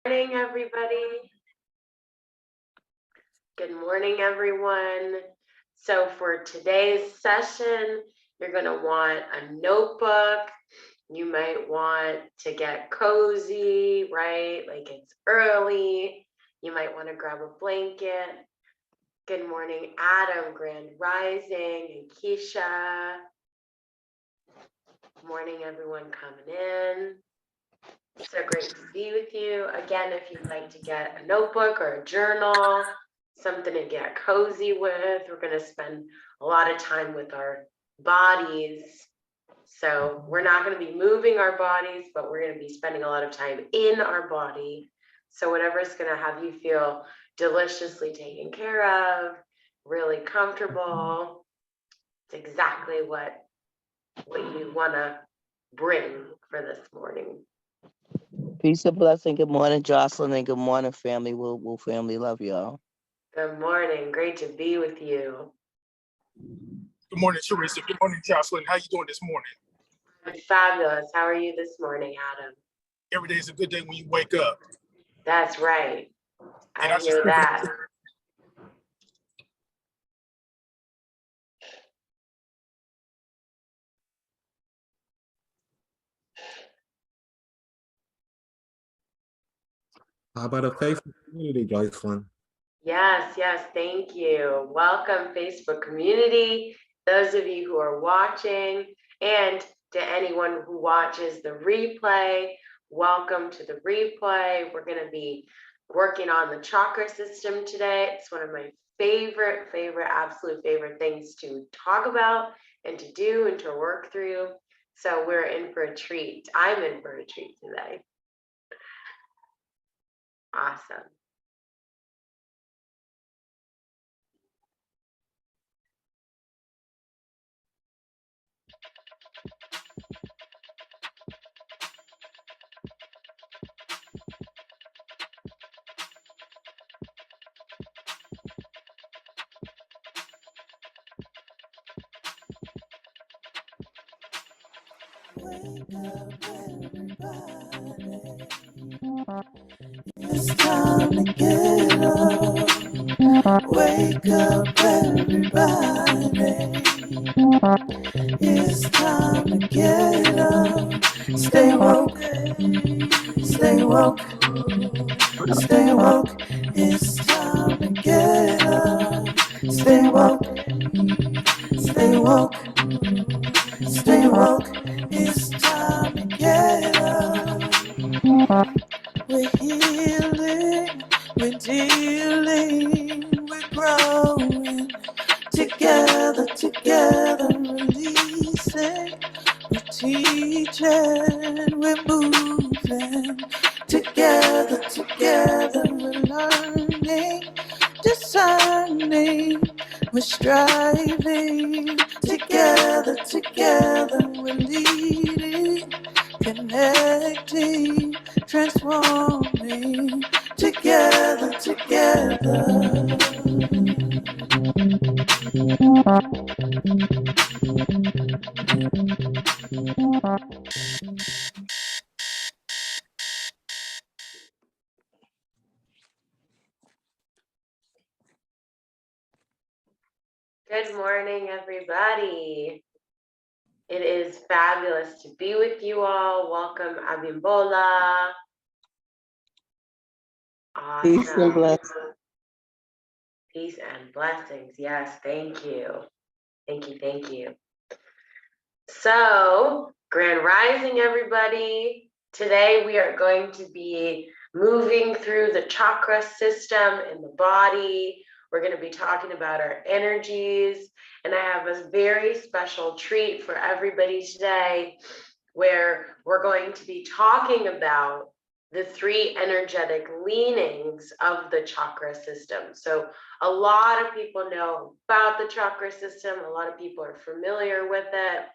Morning, everybody. Good morning, everyone. So for today's session, you're going to want a notebook. You might want to get cozy, right? Like it's early. You might want to grab a blanket. Good morning, Adam, Grand Rising, and Keisha. Morning, everyone coming in. So great to be with you. Again, if you'd like to get a notebook or a journal, something to get cozy with, we're going to spend a lot of time with our bodies. So we're not going to be moving our bodies, but we're going to be spending a lot of time in our body. So whatever's going to have you feel deliciously taken care of, really comfortable, it's exactly what you want to bring for this morning. Peace and blessing. Good morning, Jocelyn, and good morning, family. We'll family love y'all. Good morning. Great to be with you. Good morning, Teresa. Good morning, Jocelyn. How you doing this morning? I'm fabulous. How are you this morning, Adam? Every day is a good day when you wake up. That's right. I hear that. How about a Facebook community, Jocelyn? Yes, thank you. Welcome, Facebook community. Those of you who are watching, and to anyone who watches the replay, welcome to the replay. We're going to be working on the chakra system today. It's one of my absolute favorite things to talk about and to do and to work through. So we're in for a treat. I'm in for a treat today. Awesome. Wake up, everybody. It's time to get up. Wake up, everybody. It's time to get up. Stay woke, stay woke, stay woke. It's time to get up. Stay woke, stay woke, stay woke. It's time to get up. We're healing, we're dealing, we're growing. Together, releasing. We're teaching, we're moving. Together, we're learning, discerning. We're striving. Together, we're leading, connecting, transforming. Together. Good morning, everybody. It is fabulous to be with you all. Welcome, Abimbola. Awesome. Peace and blessings. Peace and blessings. Yes, thank you. Thank you. So, Grand Rising, everybody. Today we are going to be moving through the chakra system in the body. We're going to be talking about our energies. And I have a very special treat for everybody today where we're going to be talking about the 3 energetic leanings of the chakra system. So a lot of people know about the chakra system. A lot of people are familiar with it.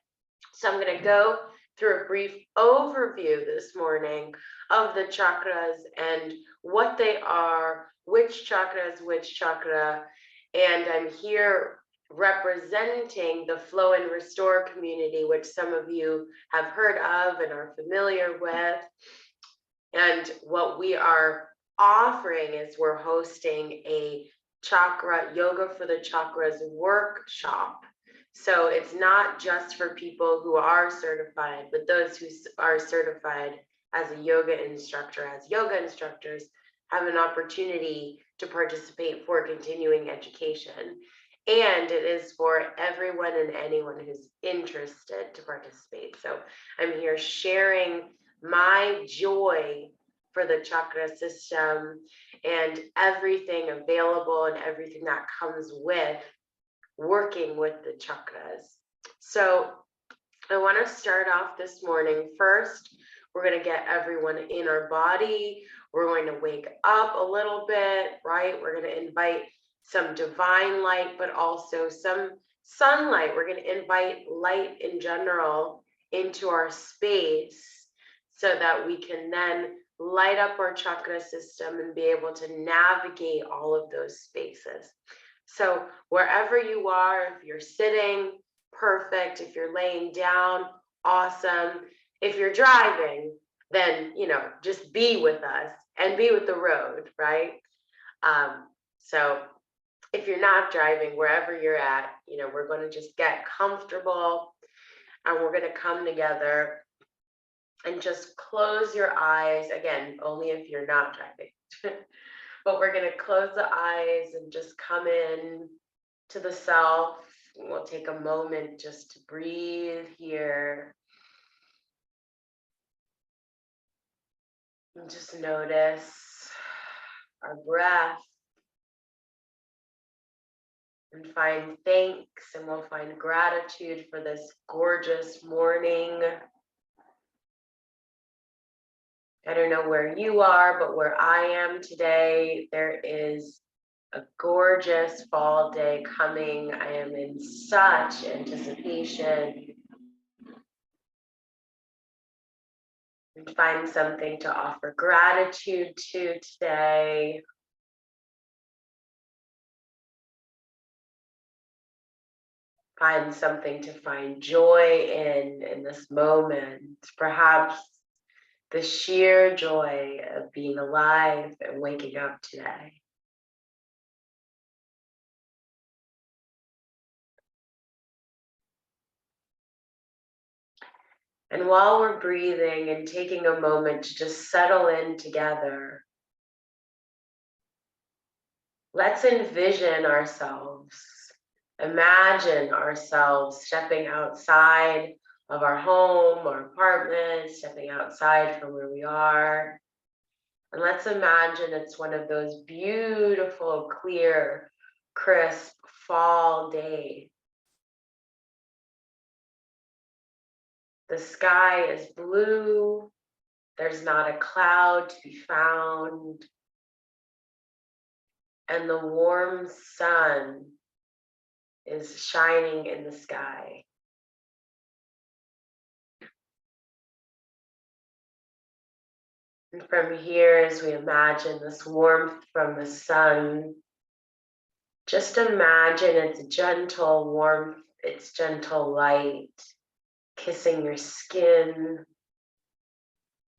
So I'm going to go through a brief overview this morning of the chakras and what they are, which chakra is which chakra, and I'm here representing the Flow and Restore community, which some of you have heard of and are familiar with. And what we are offering is we're hosting a chakra yoga for the chakras workshop. So it's not just for people who are certified, but those who are certified as a yoga instructor, as yoga instructors have an opportunity to participate for continuing education. And it is for everyone and anyone who's interested to participate. So I'm here sharing my joy for the chakra system and everything available and everything that comes with working with the chakras. So I want to start off this morning. First, we're going to get everyone in our body. We're going to wake up a little bit, right? We're going to invite some divine light, but also some sunlight. We're going to invite light in general into our space so that we can then light up our chakra system and be able to navigate all of those spaces. So wherever you are, if you're sitting, perfect. If you're laying down, awesome. If you're driving, then, just be with us and be with the road, right? So if you're not driving, wherever you're at, we're going to just get comfortable and we're going to come together and just close your eyes. Again, only if you're not driving. But we're going to close the eyes and just come in to the self. We'll take a moment just to breathe here. And just notice our breath. And find thanks, and we'll find gratitude for this gorgeous morning. I don't know where you are, but where I am today, there is a gorgeous fall day coming. I am in such anticipation. And find something to offer gratitude to today. Find something to find joy in this moment. Perhaps the sheer joy of being alive and waking up today. And while we're breathing and taking a moment to just settle in together, let's envision ourselves, imagine ourselves stepping outside of our home, our apartment, stepping outside from where we are. And let's imagine it's one of those beautiful, clear, crisp fall days. The sky is blue. There's not a cloud to be found. And the warm sun is shining in the sky. And from here, as we imagine this warmth from the sun, just imagine its gentle warmth, its gentle light, kissing your skin,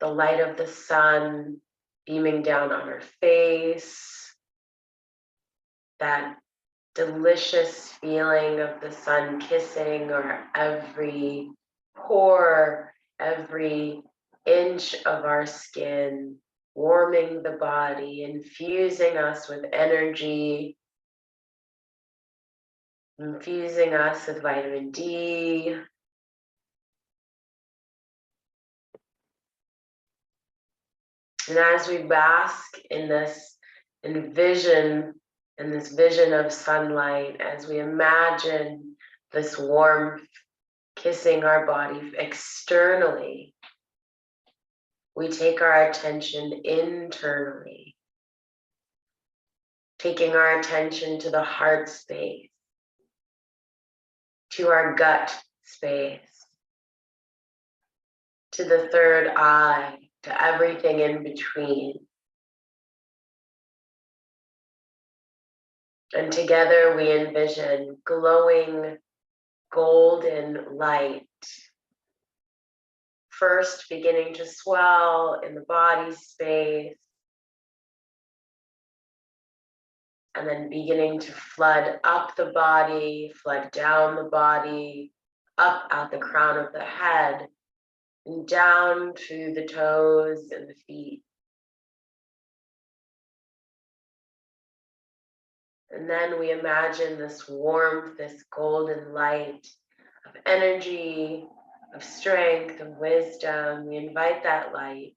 the light of the sun beaming down on our face, that delicious feeling of the sun kissing our every pore, every inch of our skin, warming the body, infusing us with energy, infusing us with vitamin D. And as we bask in this vision of sunlight, as we imagine this warmth kissing our body externally, we take our attention internally, taking our attention to the heart space, to our gut space, to the third eye, to everything in between. And together we envision glowing golden light first beginning to swell in the body space, and then beginning to flood up the body, flood down the body, up at the crown of the head, and down to the toes and the feet. And then we imagine this warmth, this golden light of energy, of strength, of wisdom. We invite that light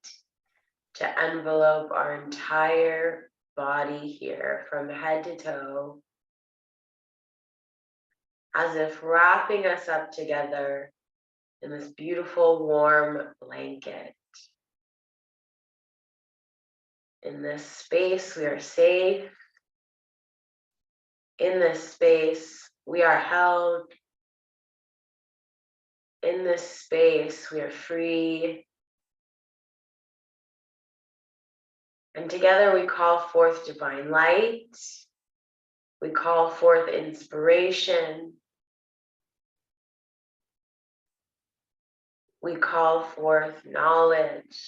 to envelope our entire body here from head to toe, as if wrapping us up together in this beautiful warm blanket. In this space, we are safe. In this space, we are held. In this space, we are free. And together we call forth divine light. We call forth inspiration. We call forth knowledge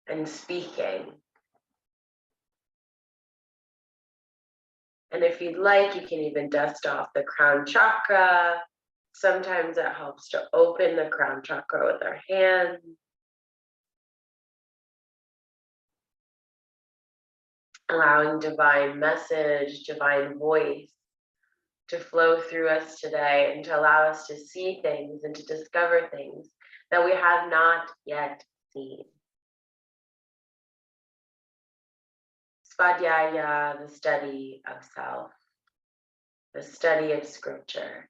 and speaking. And if you'd like, you can even dust off the crown chakra. Sometimes it helps to open the crown chakra with our hands. Allowing divine message, divine voice to flow through us today and to allow us to see things and to discover things that we have not yet seen. Svadhyaya, the study of self, the study of scripture.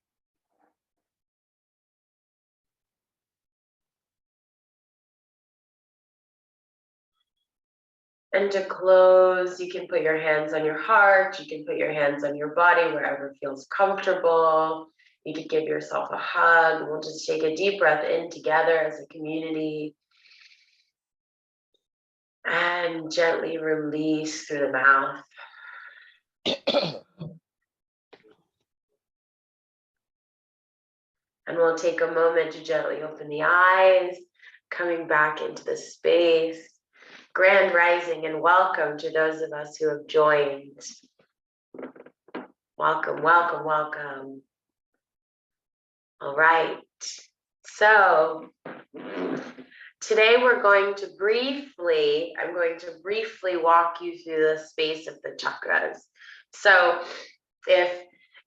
And to close, you can put your hands on your heart, you can put your hands on your body, wherever feels comfortable. You could give yourself a hug. We'll just take a deep breath in together as a community. And gently release through the mouth. And we'll take a moment to gently open the eyes, coming back into the space. Grand rising and welcome to those of us who have joined. Welcome, welcome, welcome. All right, so today I'm going to briefly walk you through the space of the chakras. So if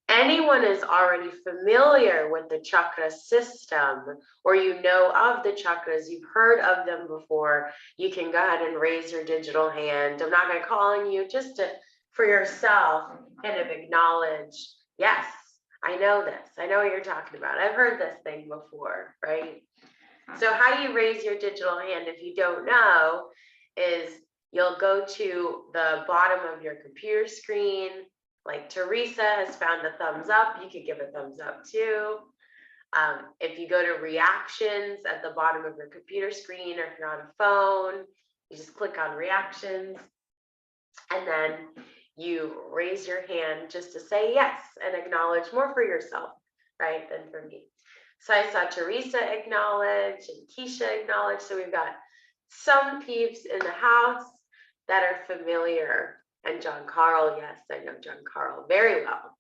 anyone is already familiar with the chakra system, or you know of the chakras, you've heard of them before, you can go ahead and raise your digital hand. I'm not going to call on you, just to, for yourself, kind of acknowledge, yes, I know this. I know what you're talking about. I've heard this thing before, right? So how you raise your digital hand, if you don't know, is you'll go to the bottom of your computer screen. Like Teresa has found a thumbs up, you could give a thumbs up too. If you go to reactions at the bottom of your computer screen, or if you're on a phone, you just click on reactions, and then you raise your hand just to say yes and acknowledge, more for yourself, right, than for me. So I saw Teresa acknowledge and Keisha acknowledge. So we've got some peeps in the house that are familiar. And John Carl, yes, I know John Carl very well.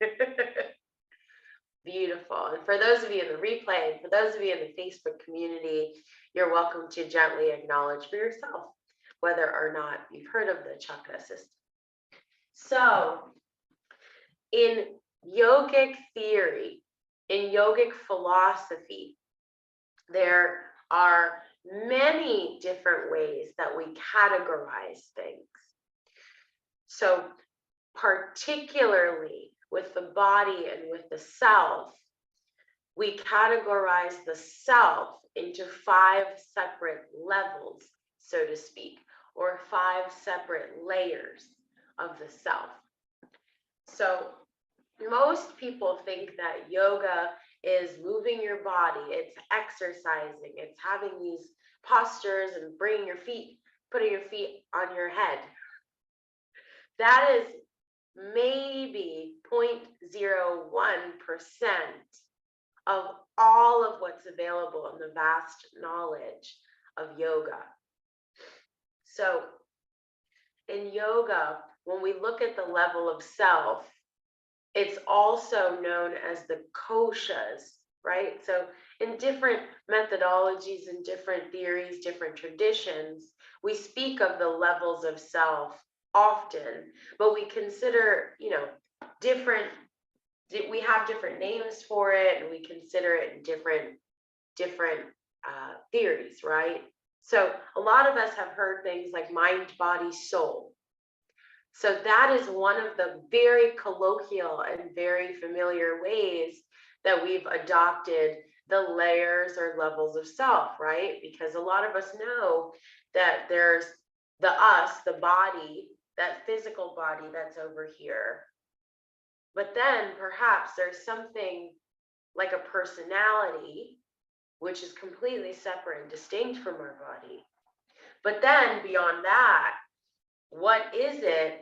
Beautiful. And for those of you in the replay, and for those of you in the Facebook community, you're welcome to gently acknowledge for yourself whether or not you've heard of the chakra system. So in yogic theory, in yogic philosophy, there are many different ways that we categorize things. So particularly with the body and with the self, we categorize the self into 5 separate levels, so to speak, or 5 separate layers of the self. So most people think that yoga is moving your body, it's exercising, it's having these postures and bringing your feet, putting your feet on your head. That is maybe 0.01% of all of what's available in the vast knowledge of yoga. So in yoga, when we look at the level of self, it's also known as the koshas, right? So in different methodologies and different theories, different traditions, we speak of the levels of self often, but we consider, we have different names for it, and we consider it in different theories, right? So a lot of us have heard things like mind, body, soul. So that is one of the very colloquial and very familiar ways that we've adopted the layers or levels of self, right? Because a lot of us know that there's the us, the body, that physical body that's over here. But then perhaps there's something like a personality, which is completely separate and distinct from our body. But then beyond that, what is it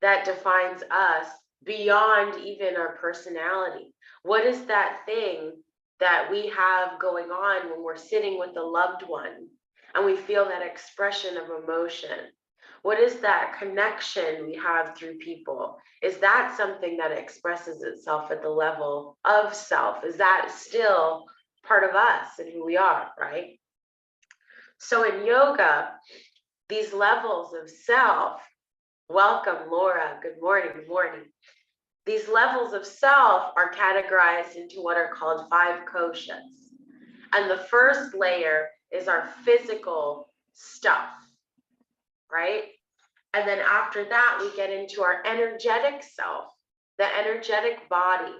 that defines us beyond even our personality? What is that thing that we have going on when we're sitting with a loved one and we feel that expression of emotion? What is that connection we have through people? Is that something that expresses itself at the level of self? Is that still part of us and who we are, right? So in yoga, these levels of self, welcome, Laura. Good morning. Good morning. These levels of self are categorized into what are called 5 koshas. And the first layer is our physical stuff, right? And then after that, we get into our energetic self, the energetic body.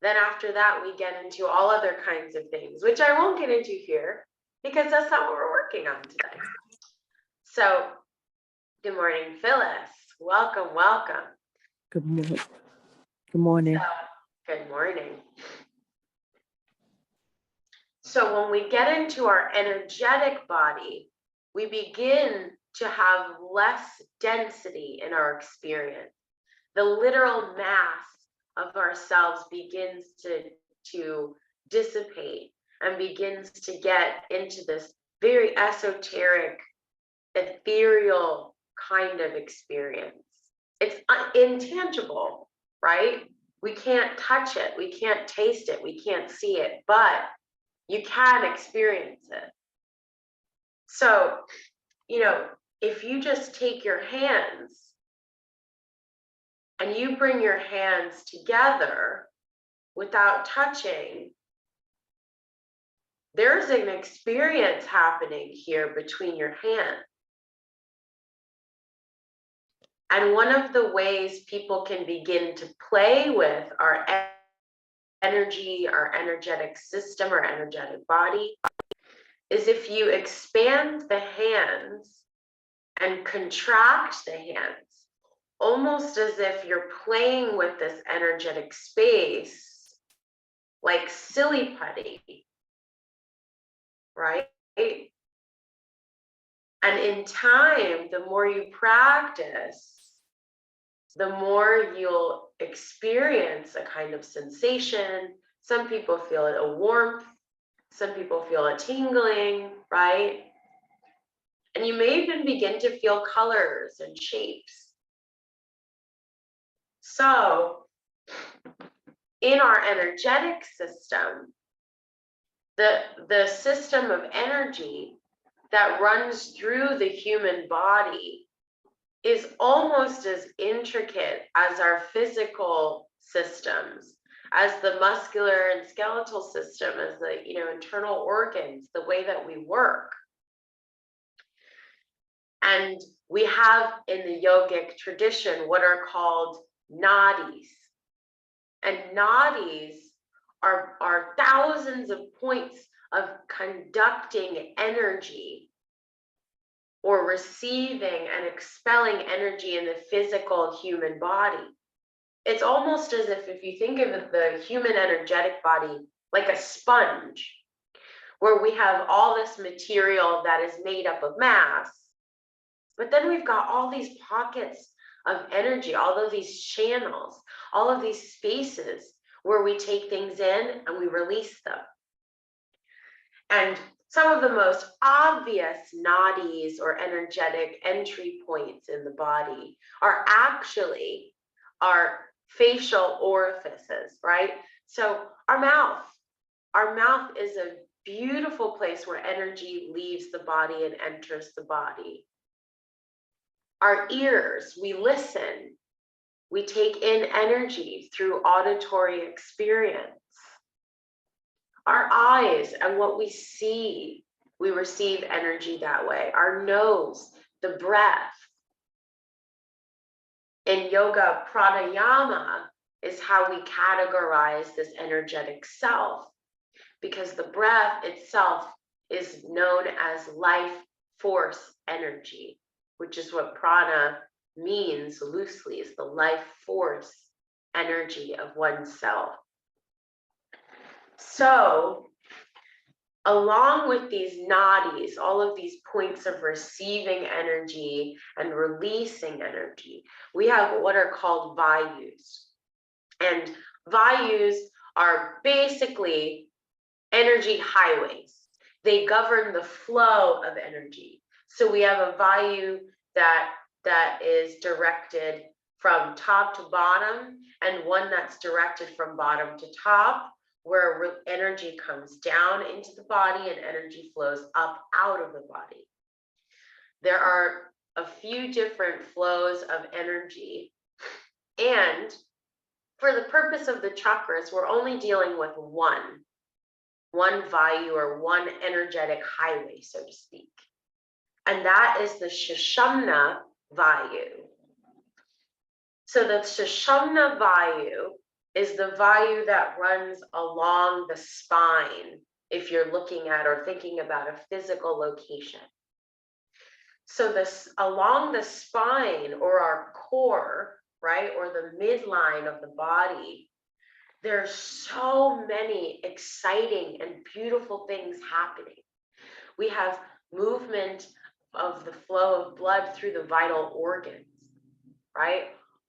Then after that, we get into all other kinds of things, which I won't get into here because that's not what we're working on today. So, good morning, Phyllis. Welcome, welcome. Good morning. Good morning. Good morning. So when we get into our energetic body, we begin to have less density in our experience. The literal mass of ourselves begins to dissipate and begins to get into this very esoteric, ethereal kind of experience. It's intangible, right? We can't touch it, we can't taste it, we can't see it, but you can experience it. So, if you just take your hands and you bring your hands together without touching, there's an experience happening here between your hands. And one of the ways people can begin to play with our energy, our energetic system, our energetic body, is if you expand the hands and contract the hands, almost as if you're playing with this energetic space, like silly putty, right? And in time, the more you practice, the more you'll experience a kind of sensation. Some people feel it, a warmth. Some people feel a tingling, right? And you may even begin to feel colors and shapes. So in our energetic system, the system of energy that runs through the human body is almost as intricate as our physical systems, as the muscular and skeletal system, as the internal organs, the way that we work. And we have in the yogic tradition what are called nadis. And nadis are thousands of points of conducting energy or receiving and expelling energy in the physical human body. It's almost as if you think of the human energetic body like a sponge, where we have all this material that is made up of mass, but then we've got all these pockets of energy, all of these channels, all of these spaces where we take things in and we release them. And some of the most obvious nadis or energetic entry points in the body are actually our facial orifices, right? So our mouth is a beautiful place where energy leaves the body and enters the body. Our ears, we listen, we take in energy through auditory experience. Our eyes and what we see, we receive energy that way. Our nose, the breath. In yoga, pranayama is how we categorize this energetic self, because the breath itself is known as life force energy, which is what prana means loosely, is the life force energy of oneself. So, along with these nadis, all of these points of receiving energy and releasing energy, we have what are called vayus. And vayus are basically energy highways. They govern the flow of energy. So we have a vayu that is directed from top to bottom, and one that's directed from bottom to top, where energy comes down into the body and energy flows up out of the body. There are a few different flows of energy, and for the purpose of the chakras, we're only dealing with one vayu or one energetic highway, so to speak. And that is the Sushumna vayu. So the Sushumna vayu is the vayu that runs along the spine, if you're looking at or thinking about a physical location. So this along the spine, or our core, right, or the midline of the body, there's so many exciting and beautiful things happening. We have movement of the flow of blood through the vital organs, right?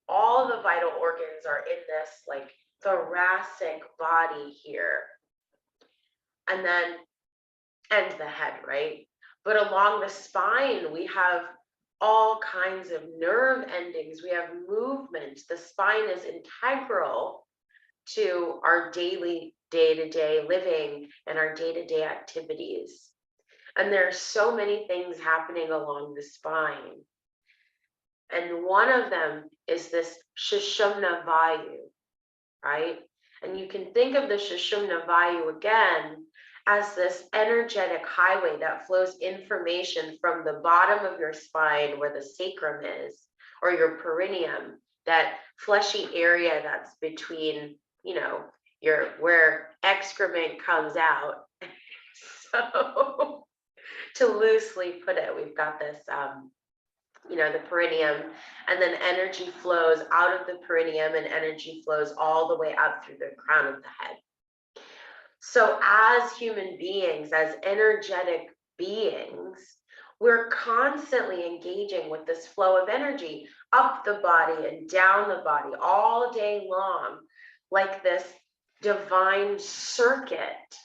All the vital organs are in this like thoracic body here. And the head, right? But along the spine, we have all kinds of nerve endings. We have movement. The spine is integral to our daily day-to-day living and our day-to-day activities. And there are so many things happening along the spine. And one of them is this Sushumna vayu, right? And you can think of the Sushumna vayu again as this energetic highway that flows information from the bottom of your spine, where the sacrum is, or your perineum, that fleshy area that's between, you know, where excrement comes out. So to loosely put it, we've got this, you know, the perineum, and then energy flows out of the perineum and energy flows all the way up through the crown of the head. So as human beings, as energetic beings, we're constantly engaging with this flow of energy up the body and down the body all day long, like this divine circuit.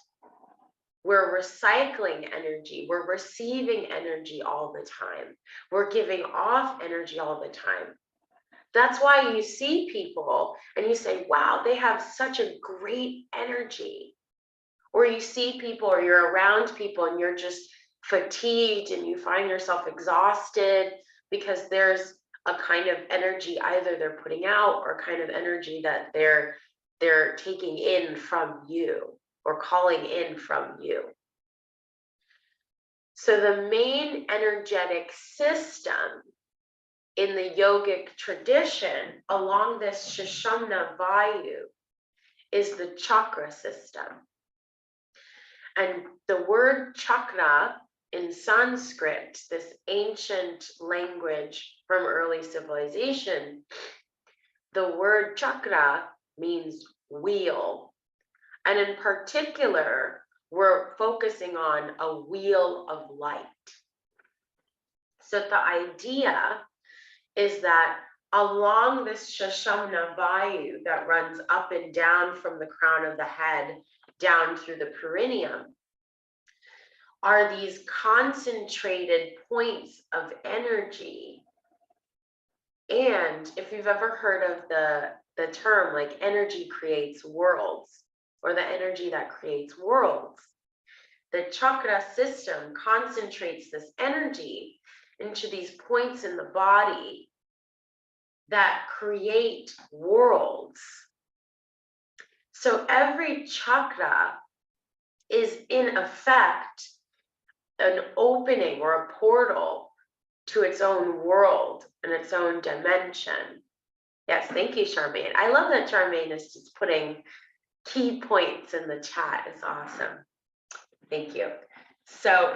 We're recycling energy, we're receiving energy all the time, we're giving off energy all the time. That's why you see people and you say, wow, they have such a great energy. Or you see people, or you're around people and you're just fatigued and you find yourself exhausted because there's a kind of energy either they're putting out or kind of energy that they're taking in from you or calling in from you. So the main energetic system in the yogic tradition along this Sushumna vayu is the chakra system. And the word chakra in Sanskrit, this ancient language from early civilization, the word chakra means wheel. And in particular, we're focusing on a wheel of light. So the idea is that along this Shashamna Vayu that runs up and down from the crown of the head down through the perineum are these concentrated points of energy. And if you've ever heard of the term like energy creates worlds, or the energy that creates worlds, the chakra system concentrates this energy into these points in the body that create worlds. So every chakra is in effect an opening or a portal to its own world and its own dimension. Yes, thank you, Charmaine. I love that Charmaine is just putting key points in the chat. It's awesome. Thank you. So,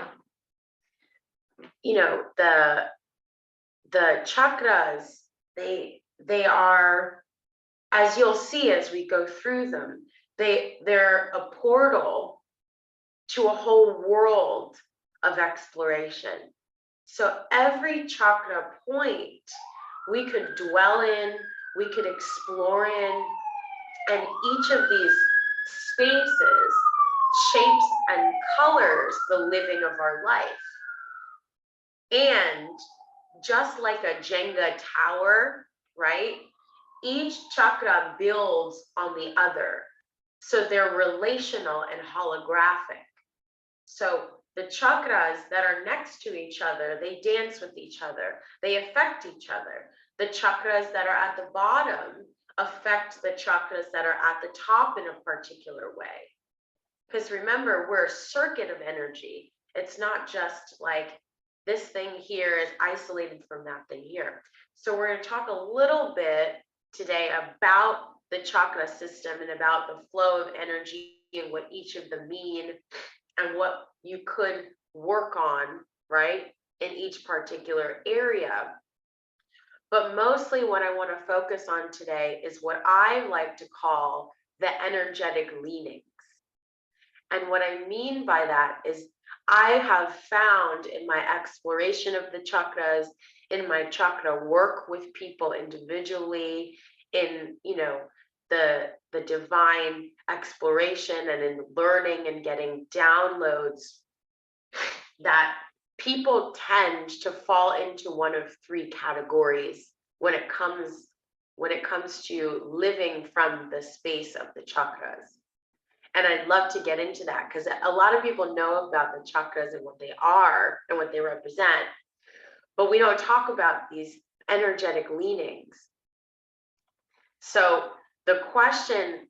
you know, the chakras, they are, as you'll see as we go through them, they're a portal to a whole world of exploration. So every chakra point we could dwell in, we could explore in, and each of these spaces shapes and colors the living of our life. And just like a Jenga tower, right? Each chakra builds on the other. So they're relational and holographic. So the chakras that are next to each other, they dance with each other. They affect each other. The chakras that are at the bottom affect the chakras that are at the top in a particular way. Because remember, we're a circuit of energy. It's not just like this thing here is isolated from that thing here. So we're going to talk a little bit today about the chakra system and about the flow of energy and what each of them mean and what you could work on, right, in each particular area. But mostly what I want to focus on today is what I like to call the energetic leanings. And what I mean by that is I have found in my exploration of the chakras, in my chakra work with people individually, in, you know, the divine exploration and in learning and getting downloads, that people tend to fall into one of three categories when it comes to living from the space of the chakras. And I'd love to get into that because a lot of people know about the chakras and what they are and what they represent, but we don't talk about these energetic leanings. So the question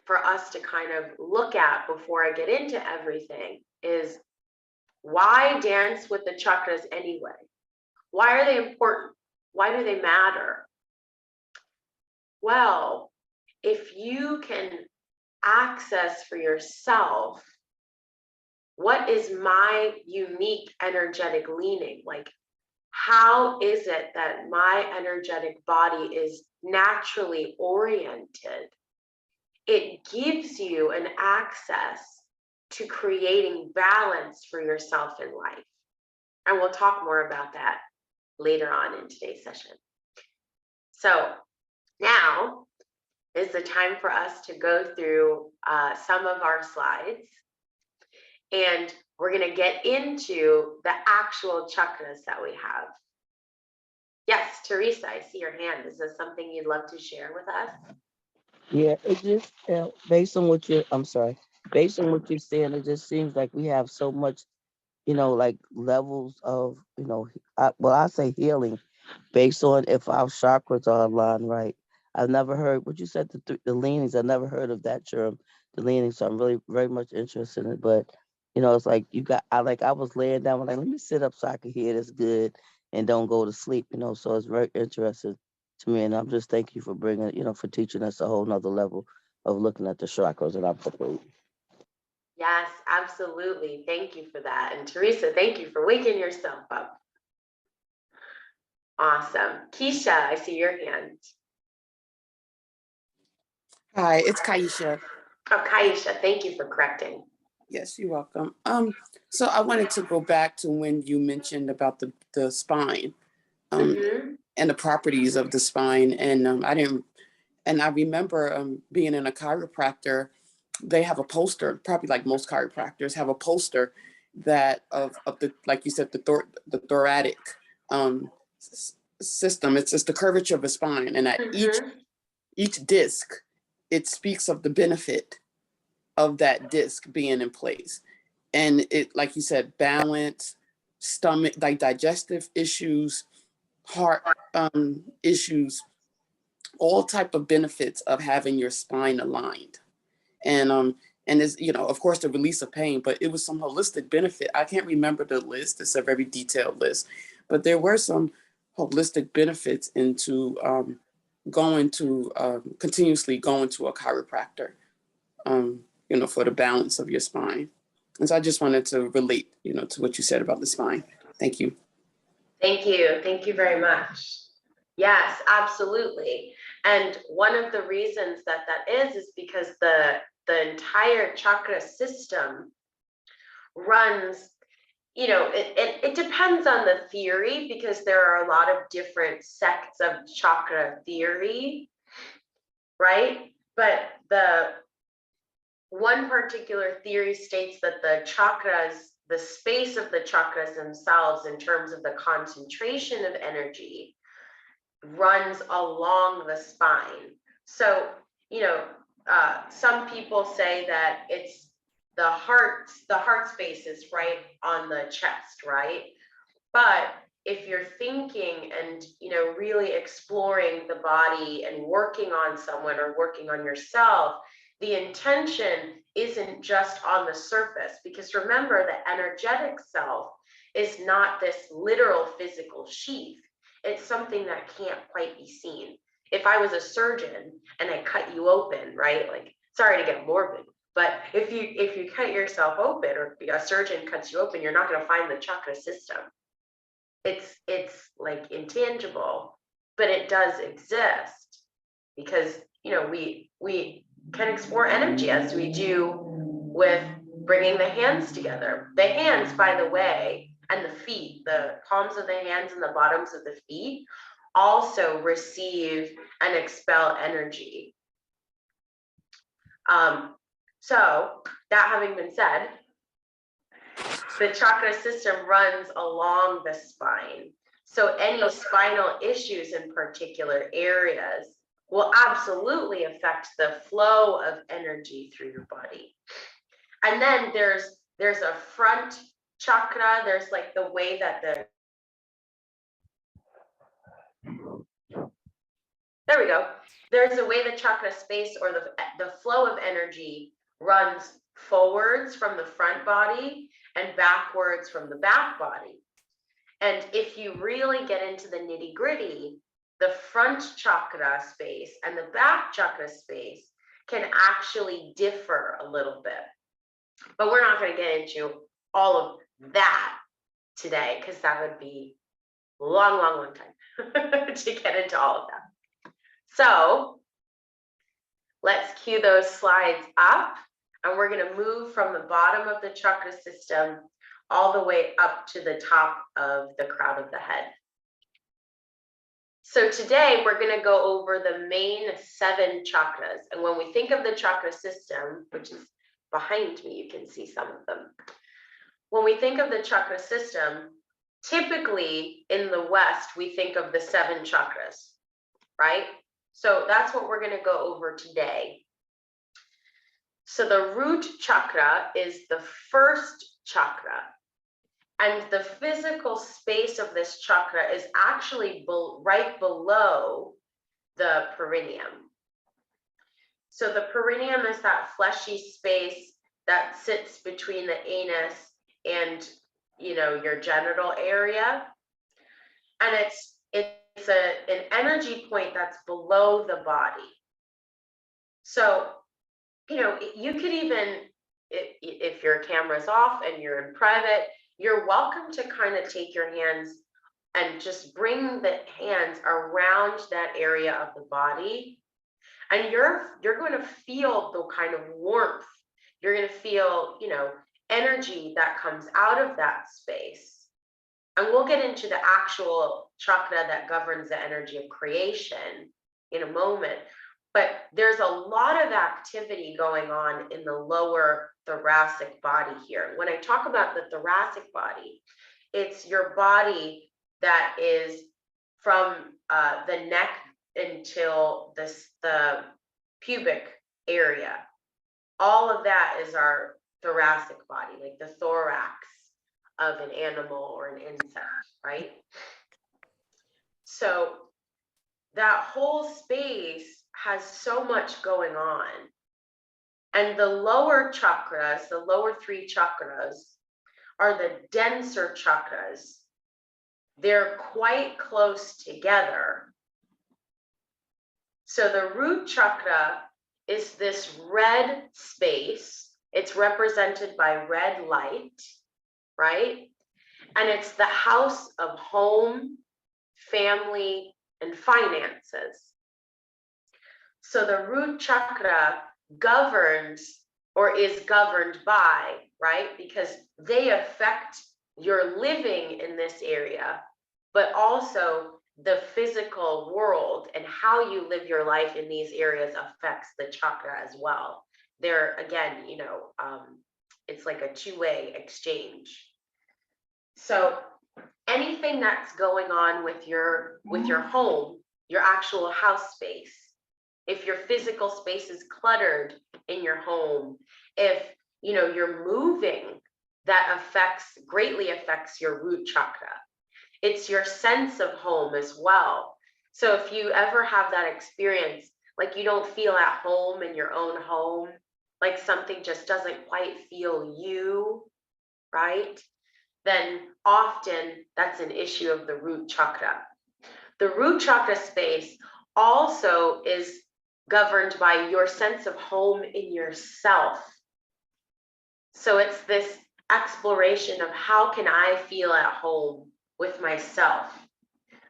for us to kind of look at before I get into everything is, why dance with the chakras anyway? Why are they important? Why do they matter? Well, if you can access for yourself, what is my unique energetic leaning? Like, how is it that my energetic body is naturally oriented? It gives you an access to creating balance for yourself in life. And we'll talk more about that later on in today's session. So now is the time for us to go through some of our slides. And we're going to get into the actual chakras that we have. Yes, Teresa, I see your hand. Is this something you'd love to share with us? Yeah, it just based on what you're saying, it just seems like we have so much, like levels of, I say healing based on if our chakras are aligned right. I've never heard what you said, the leanings. I never heard of that term, the leanings. So I'm really very much interested in it. But it's like I was laying down, like, let me sit up so I can hear this good and don't go to sleep. So it's very interesting to me, and I'm just thank you for bringing, for teaching us a whole nother level of looking at the chakras, and I'm complete. Yes, absolutely. Thank you for that. And Teresa, thank you for waking yourself up. Awesome. Keisha, I see your hand. Hi, it's Kaisha. Oh, Kaisha, thank you for correcting. Yes, you're welcome. So I wanted to go back to when you mentioned about the spine. and the properties of the spine. And I remember being in a chiropractor, they have a poster, probably like most chiropractors have a poster that of the, like you said, the thoracic system. It's just the curvature of the spine, and at each disc, it speaks of the benefit of that disc being in place. And it, like you said, balance, stomach, like digestive issues, heart issues, all type of benefits of having your spine aligned. And it's, you know, of course, the release of pain, but it was some holistic benefit. I can't remember the list. It's a very detailed list, but there were some holistic benefits into continuously going to a chiropractor, you know, for the balance of your spine. And so I just wanted to relate, you know, to what you said about the spine. Thank you. Thank you. Thank you very much. Yes, absolutely. And one of the reasons that is because the entire chakra system runs, you know, it depends on the theory, because there are a lot of different sects of chakra theory, right? But the one particular theory states that the chakras, the space of the chakras themselves in terms of the concentration of energy, runs along the spine. So, you know, some people say that it's the heart space is right on the chest, right? But if you're thinking and, you know, really exploring the body and working on someone or working on yourself, the intention isn't just on the surface, because remember, the energetic self is not this literal physical sheath. It's something that can't quite be seen. If I was a surgeon and I cut you open, right? Like, sorry to get morbid, but if you cut yourself open, or a surgeon cuts you open, you're not going to find the chakra system. It's like intangible, but it does exist, because, you know, we can explore energy as we do with bringing the hands together. The hands, by the way, and the feet, the palms of the hands and the bottoms of the feet also receive and expel energy. So that having been said, the chakra system runs along the spine. So any spinal issues in particular areas will absolutely affect the flow of energy through your body. And then there's a front chakra. There's like the way that there we go. There's a way the chakra space, or the flow of energy, runs forwards from the front body and backwards from the back body. And if you really get into the nitty gritty, the front chakra space and the back chakra space can actually differ a little bit. But we're not going to get into all of that today, because that would be a long time to get into all of that. So let's cue those slides up, and we're going to move from the bottom of the chakra system all the way up to the top of the crown of the head. So today we're going to go over the main 7 chakras. And when we think of the chakra system, which is behind me, you can see some of them. When we think of the chakra system, typically in the West, we think of the 7 chakras, right? So that's what we're going to go over today. So the root chakra is the first chakra. And the physical space of this chakra is actually right below the perineum. So the perineum is that fleshy space that sits between the anus and, you know, your genital area. And it's an energy point that's below the body. So, you know, you could even, if your camera's off and you're in private, you're welcome to kind of take your hands and just bring the hands around that area of the body. And you're going to feel the kind of warmth. You're going to feel, you know, energy that comes out of that space. And we'll get into the actual chakra that governs the energy of creation in a moment. But there's a lot of activity going on in the lower thoracic body here. When I talk about the thoracic body, it's your body that is from the neck until the pubic area. All of that is our thoracic body, like the thorax of an animal or an insect, right? So that whole space has so much going on. And the lower chakras, the lower three chakras, are the denser chakras. They're quite close together. So the root chakra is this red space. It's represented by red light, right? And it's the house of home, family, and finances. So the root chakra governs or is governed by, right? Because they affect your living in this area, but also the physical world and how you live your life in these areas affects the chakra as well. They're, again, it's like a two-way exchange. So anything that's going on with your home, your actual house space, if your physical space is cluttered in your home, if you're moving, that greatly affects your root chakra. It's your sense of home as well. So if you ever have that experience, like you don't feel at home in your own home, like something just doesn't quite feel you, right? Then often that's an issue of the root chakra. The root chakra space also is governed by your sense of home in yourself. So it's this exploration of how can I feel at home with myself?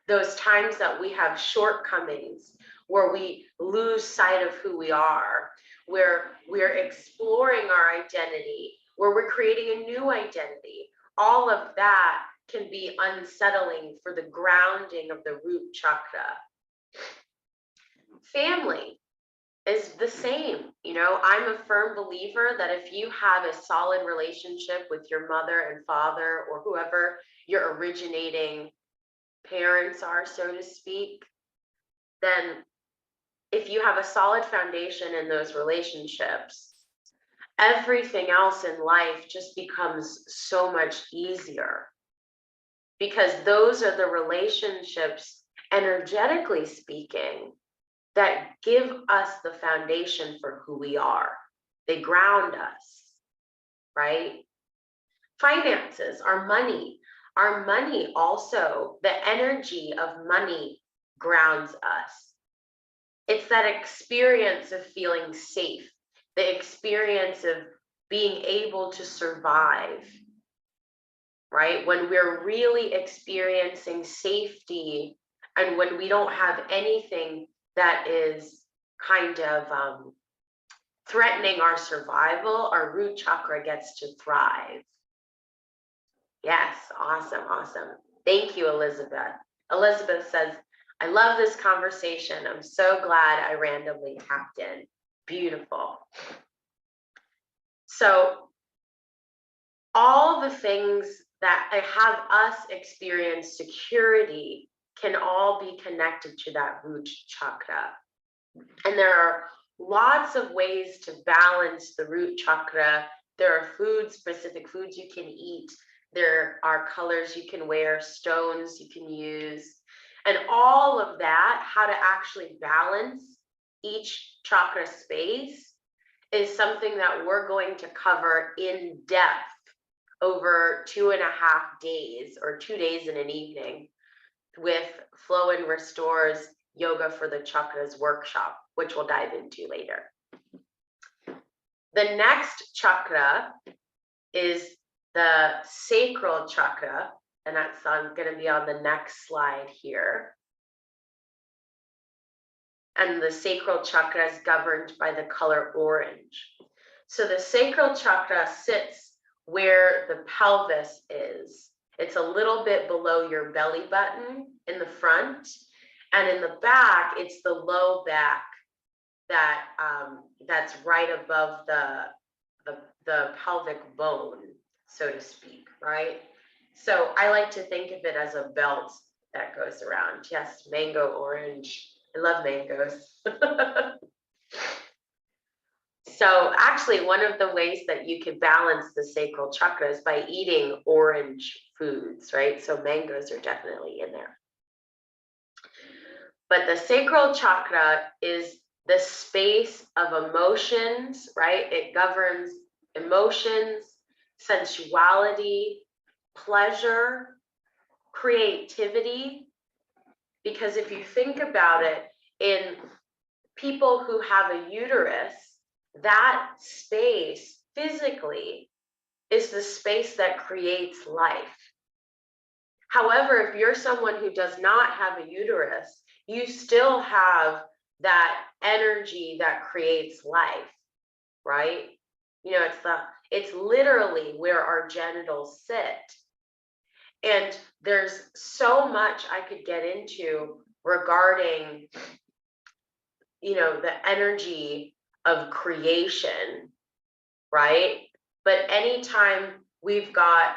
Those times that we have shortcomings, where we lose sight of who we are, where we're exploring our identity, where we're creating a new identity. All of that can be unsettling for the grounding of the root chakra. Family is the same. I'm a firm believer that if you have a solid relationship with your mother and father, or whoever your originating parents are, so to speak, then if you have a solid foundation in those relationships, everything else in life just becomes so much easier, because those are the relationships, energetically speaking, that give us the foundation for who we are. They ground us, right? Finances, our money also, the energy of money grounds us. It's that experience of feeling safe, the experience of being able to survive, right? When we're really experiencing safety, and when we don't have anything that is kind of threatening our survival, our root chakra gets to thrive. Yes, awesome. Thank you, Elizabeth. Elizabeth says, I love this conversation. I'm so glad I randomly tapped in. Beautiful. So all the things that have us experience security can all be connected to that root chakra. And there are lots of ways to balance the root chakra. There are specific foods you can eat. There are colors you can wear, stones you can use, and all of that, how to actually balance each chakra space, is something that we're going to cover in depth over 2.5 days, or 2 days and an evening, with Flow and Restore's Yoga for the Chakras workshop, which we'll dive into later. The next chakra is the sacral chakra, and that's going to be on the next slide here. And the sacral chakra is governed by the color orange. So the sacral chakra sits where the pelvis is. It's a little bit below your belly button in the front, and in the back, it's the low back that that's right above the pelvic bone, so to speak, right? So I like to think of it as a belt that goes around. Yes, mango orange. I love mangoes. So actually, one of the ways that you can balance the sacral chakra is by eating orange foods, right? So mangoes are definitely in there. But the sacral chakra is the space of emotions, right? It governs emotions, sensuality, pleasure, creativity. Because if you think about it, in people who have a uterus, that space physically is the space that creates life. However, if you're someone who does not have a uterus, you still have that energy that creates life, right? You know, it's literally where our genitals sit. And there's so much I could get into regarding, you know, the energy of creation, right? But anytime we've got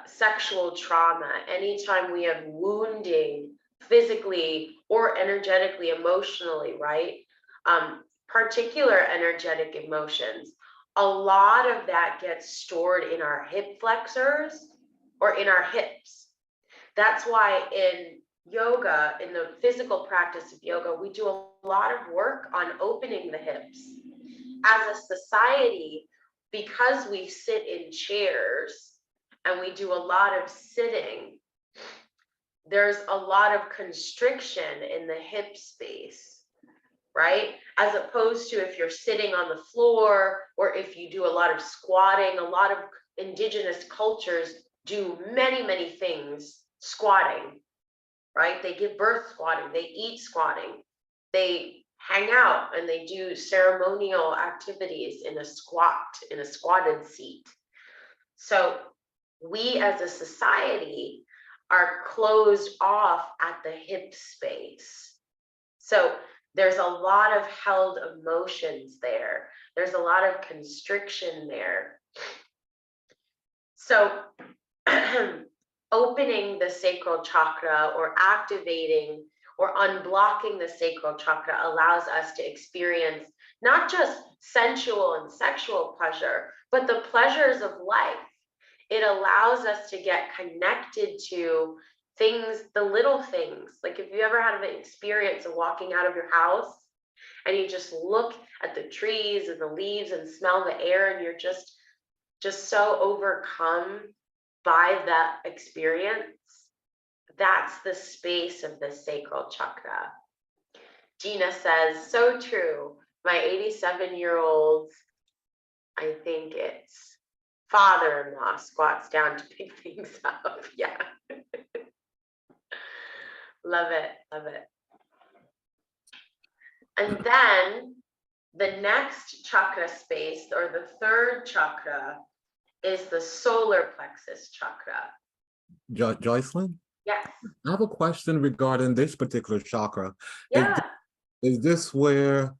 sexual trauma, anytime we have wounding physically or energetically, emotionally, right? Particular energetic emotions, a lot of that gets stored in our hip flexors or in our hips. That's why in yoga, in the physical practice of yoga, we do a lot of work on opening the hips. As a society, because we sit in chairs and we do a lot of sitting, there's a lot of constriction in the hip space, right? As opposed to if you're sitting on the floor, or if you do a lot of squatting. A lot of indigenous cultures do many, many things squatting, right? They give birth squatting, they eat squatting, they hang out and they do ceremonial activities in a squatted seat. So we as a society are closed off at the hip space. So there's a lot of held emotions there. There's a lot of constriction there. So opening the sacral chakra or activating or unblocking the sacral chakra allows us to experience not just sensual and sexual pleasure, but the pleasures of life. It allows us to get connected to things, the little things. Like if you ever had an experience of walking out of your house and you just look at the trees and the leaves and smell the air, and you're just so overcome by that experience, that's the space of the sacral chakra. Gina says, so true. My 87-year-old, I think it's father-in-law, squats down to pick things up. Yeah. Love it, love it. And then the next chakra space, or the third chakra, is the solar plexus chakra. Jocelyn? Yes. I have a question regarding this particular chakra. Yeah. Is this where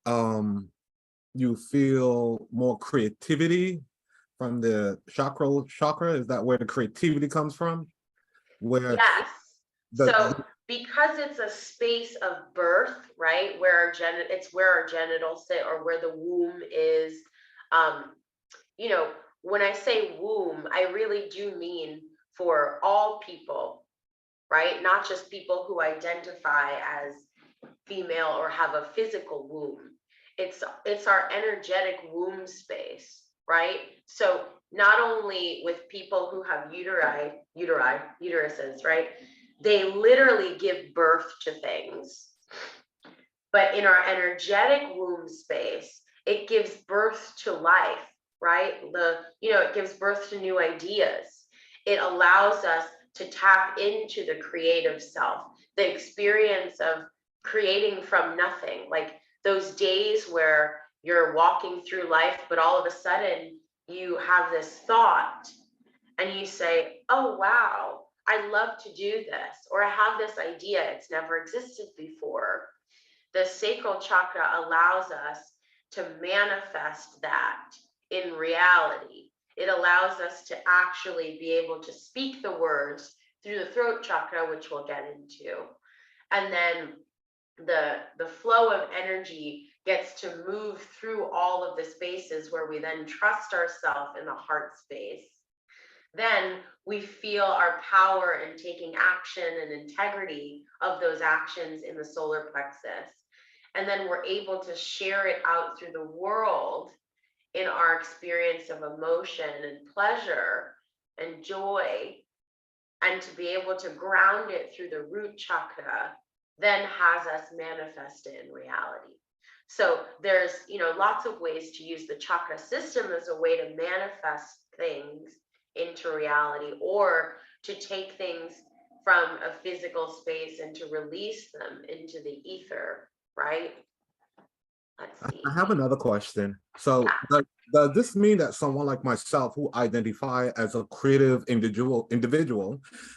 you feel more creativity from the chakra? Is that where the creativity comes from? Where Yes. the, So because it's a space of birth, right, where it's where our genitals sit, or where the womb is. You know, when I say womb, I really do mean for all people, right? Not just people who identify as female or have a physical womb. It's our energetic womb space, right? So not only with people who have uteruses, right? They literally give birth to things. But in our energetic womb space, it gives birth to life, right? It gives birth to new ideas. It allows us to tap into the creative self, the experience of creating from nothing, like those days where you're walking through life, but all of a sudden you have this thought and you say, oh, wow, I love to do this, or I have this idea, it's never existed before. The sacral chakra allows us to manifest that in reality. It allows us to actually be able to speak the words through the throat chakra, which we'll get into. And then the flow of energy gets to move through all of the spaces where we then trust ourselves in the heart space. Then we feel our power in taking action and integrity of those actions in the solar plexus. And then we're able to share it out through the world in our experience of emotion and pleasure and joy, and to be able to ground it through the root chakra then has us manifest it in reality. So there's, lots of ways to use the chakra system as a way to manifest things into reality, or to take things from a physical space and to release them into the ether, right? Let's see. I have another question. So does this mean that someone like myself who identify as a creative individual,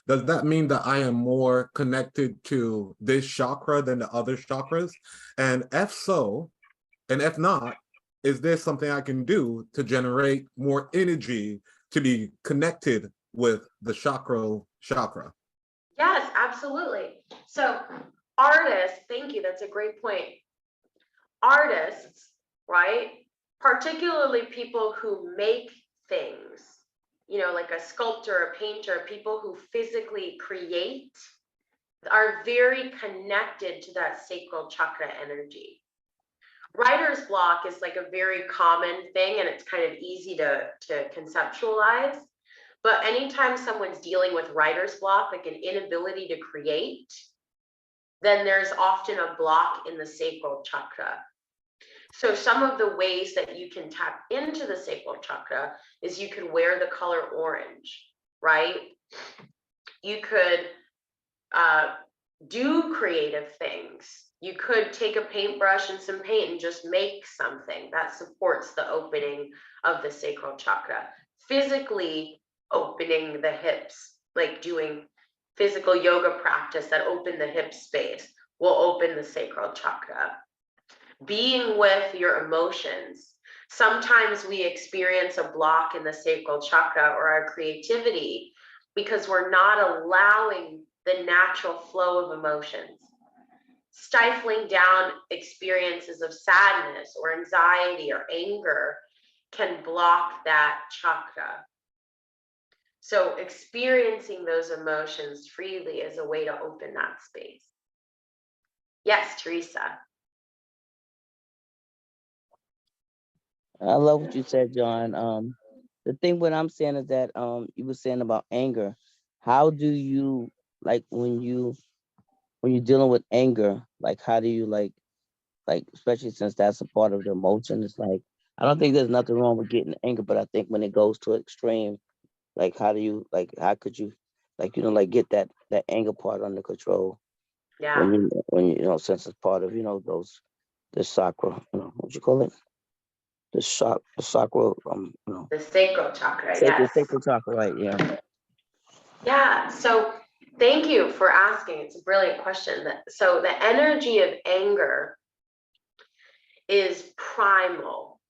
does that mean that I am more connected to this chakra than the other chakras? And if so, and if not, is there something I can do to generate more energy to be connected with the chakra? Yes, absolutely. So artists, thank you, that's a great point. Artists, right? Particularly people who make things, like a sculptor, a painter, people who physically create, are very connected to that sacral chakra energy. Writer's block is like a very common thing, and it's kind of easy to conceptualize. But anytime someone's dealing with writer's block, like an inability to create, then there's often a block in the sacral chakra. So some of the ways that you can tap into the sacral chakra is you could wear the color orange, right? You could do creative things. You could take a paintbrush and some paint and just make something that supports the opening of the sacral chakra. Physically opening the hips, like doing physical yoga practice that open the hip space, will open the sacral chakra. Being with your emotions. Sometimes we experience a block in the sacral chakra or our creativity because we're not allowing the natural flow of emotions. Stifling down experiences of sadness or anxiety or anger can block that chakra. So experiencing those emotions freely is a way to open that space. Yes, Teresa. I love what you said, John. The thing what I'm saying is that you were saying about anger. How do you, like, when you're dealing with anger, like how do you like especially since that's a part of the emotion, it's like I don't think there's nothing wrong with getting angry, but I think when it goes to extreme, like how could you like get that anger part under control? Yeah. When you since it's part of those the chakra, what you call it, the chakra, The sacral chakra, yes. sacral chakra, right? Yeah. Yeah, so thank you for asking. It's a brilliant question. So the energy of anger is primal,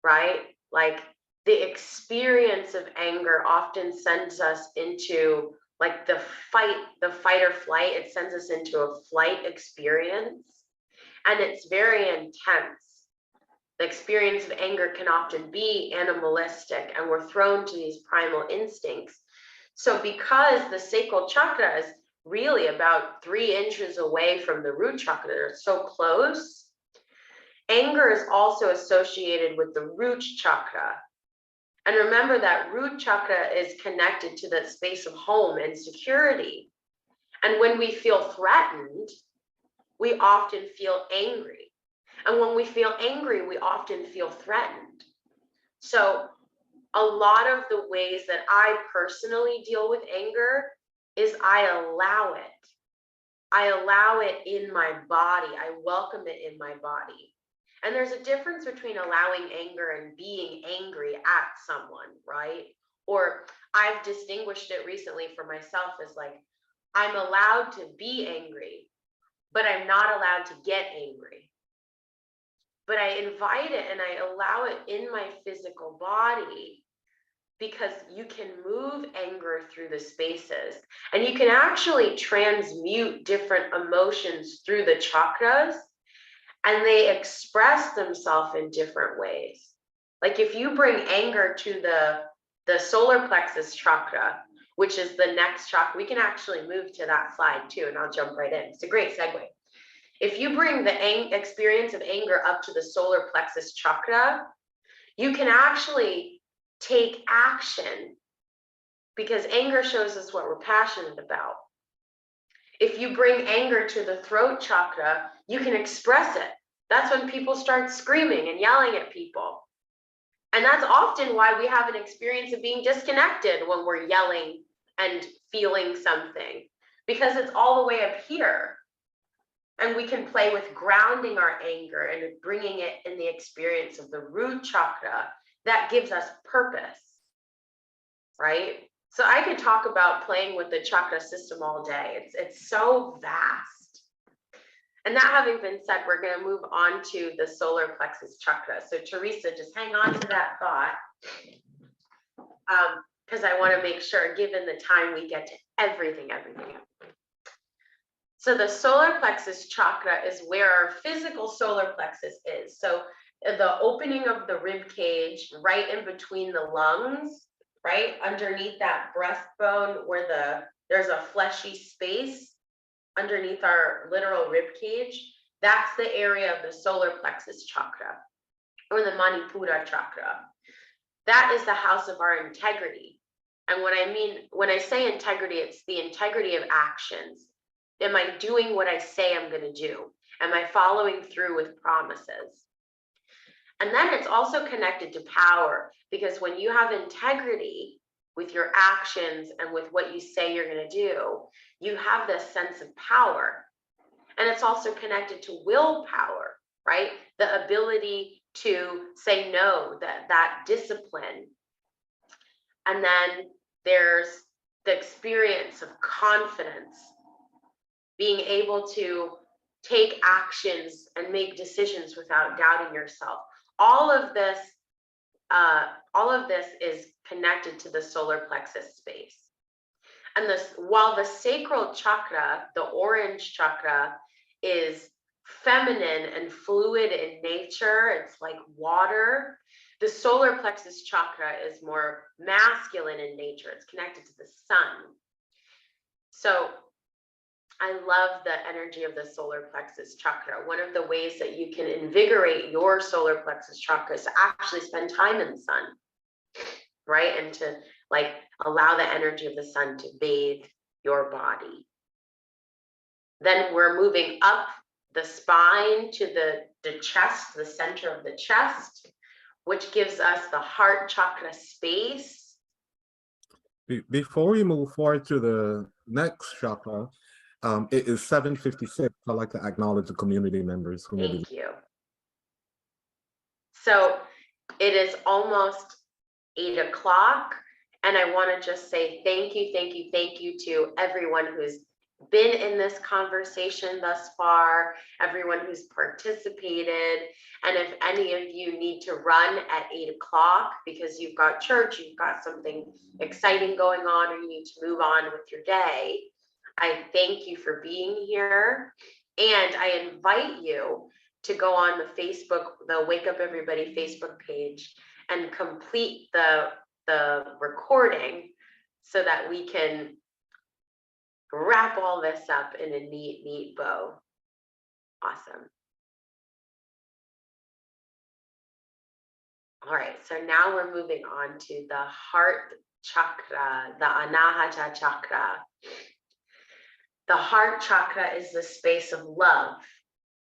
right? Like the experience of anger often sends us into like the fight or flight. It sends us into a flight experience, and it's very intense. The experience of anger can often be animalistic, and we're thrown to these primal instincts. So because the sacral chakra is really about 3 inches away from the root chakra, they're so close, anger is also associated with the root chakra. And remember that root chakra is connected to the space of home and security. And when we feel threatened, we often feel angry. And when we feel angry, we often feel threatened. So a lot of the ways that I personally deal with anger is I allow it. I allow it in my body. I welcome it in my body. And there's a difference between allowing anger and being angry at someone, right? Or I've distinguished it recently for myself as like, I'm allowed to be angry, but I'm not allowed to get angry. But I invite it and I allow it in my physical body, because you can move anger through the spaces, and you can actually transmute different emotions through the chakras, and they express themselves in different ways. Like if you bring anger to the solar plexus chakra, which is the next chakra, we can actually move to that slide too, and I'll jump right in. It's a great segue. If you bring the experience of anger up to the solar plexus chakra, you can actually take action, because anger shows us what we're passionate about. If you bring anger to the throat chakra, you can express it. That's when people start screaming and yelling at people. And that's often why we have an experience of being disconnected when we're yelling and feeling something, because it's all the way up here. And we can play with grounding our anger and bringing it in the experience of the root chakra that gives us purpose, right? So I could talk about playing with the chakra system all day. It's so vast. And that having been said, we're going to move on to the solar plexus chakra. So Teresa, just hang on to that thought, because I want to make sure, given the time, we get to everything. So the solar plexus chakra is where our physical solar plexus is. So the opening of the rib cage, right in between the lungs, right underneath that breastbone, where there's a fleshy space underneath our literal rib cage. That's the area of the solar plexus chakra, or the Manipura chakra. That is the house of our integrity. And when I say integrity, it's the integrity of actions. Am I doing what I say I'm going to do? Am I following through with promises? And then it's also connected to power, because when you have integrity with your actions and with what you say you're going to do, you have this sense of power. And it's also connected to willpower, right? The ability to say no, that discipline. And then there's the experience of confidence, being able to take actions and make decisions without doubting yourself. All of this is connected to the solar plexus space. And while the sacral chakra, the orange chakra, is feminine and fluid in nature, it's like water, the solar plexus chakra is more masculine in nature. It's connected to the sun. So I love the energy of the solar plexus chakra. One of the ways that you can invigorate your solar plexus chakra is to actually spend time in the sun, right? And to like allow the energy of the sun to bathe your body. Then we're moving up the spine to the chest, the center of the chest, which gives us the heart chakra space. Before we move forward to the next chakra, it is 7:56. I'd like to acknowledge the community members who may be. Thank you. So it is almost 8 o'clock, and I want to just say thank you to everyone who's been in this conversation thus far, everyone who's participated. And if any of you need to run at 8 o'clock because you've got church, you've got something exciting going on, or you need to move on with your day, I thank you for being here. And I invite you to go on the Facebook, the Wake Up Everybody Facebook page, and complete the recording so that we can wrap all this up in a neat bow. Awesome. All right, so now we're moving on to the heart chakra, the Anahata chakra. The heart chakra is the space of love.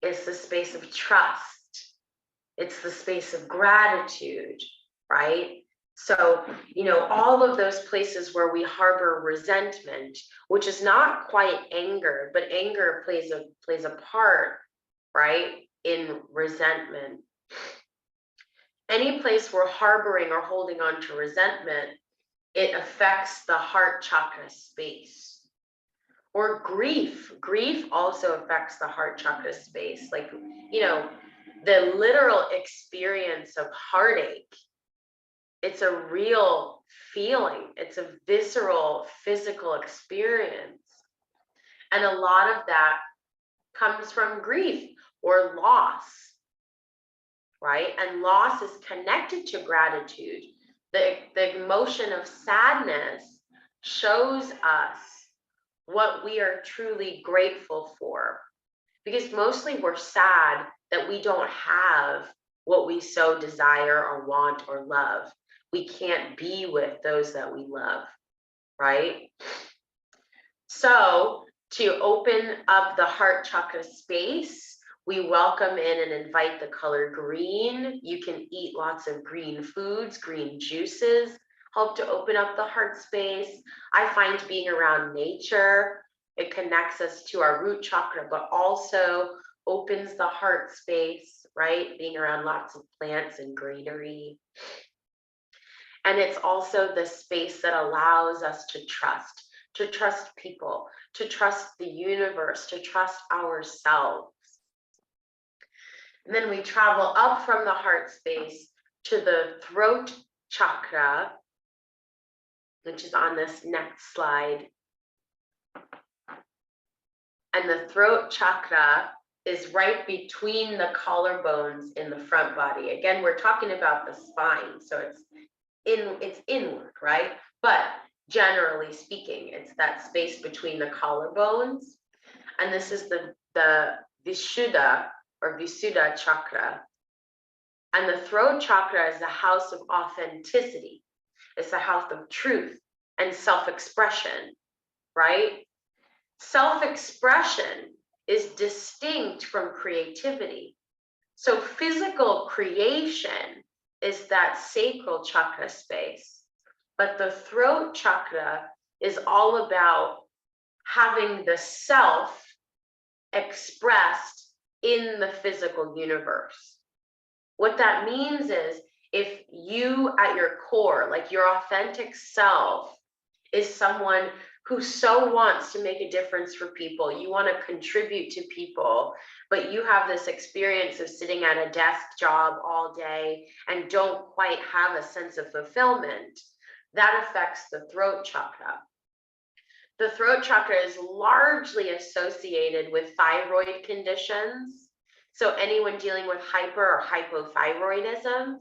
It's the space of trust. It's the space of gratitude, right? So, all of those places where we harbor resentment, which is not quite anger, but anger plays a part, right, in resentment. Any place we're harboring or holding on to resentment it affects the heart chakra space. Or grief. Grief also affects the heart chakra space. Like, you know, the literal experience of heartache. It's a real feeling. It's a visceral, physical experience. And a lot of that comes from grief or loss, right? And loss is connected to gratitude. The emotion of sadness shows us what we are truly grateful for, because mostly we're sad that we don't have what we so desire or want or love. We can't be with those that we love, right? So to open up the heart chakra space, we welcome in and invite the color green. You can eat lots of green foods, green juices, help to open up the heart space. I find being around nature, it connects us to our root chakra, but also opens the heart space, right? Being around lots of plants and greenery. And it's also the space that allows us to trust people, to trust the universe, to trust ourselves. And then we travel up from the heart space to the throat chakra, which is on this next slide. And the throat chakra is right between the collarbones in the front body. Again, we're talking about the spine, so it's inward, right? But generally speaking, it's that space between the collarbones. And this is the Vishuddha or Visuddha chakra. And the throat chakra is the house of authenticity. It's the house of truth and self-expression, right? Self-expression is distinct from creativity. So physical creation is that sacral chakra space, but the throat chakra is all about having the self expressed in the physical universe. What that means is if you at your core, like your authentic self, is someone who so wants to make a difference for people, you want to contribute to people, but you have this experience of sitting at a desk job all day and don't quite have a sense of fulfillment, that affects the throat chakra. The throat chakra is largely associated with thyroid conditions. So anyone dealing with hyper or hypothyroidism,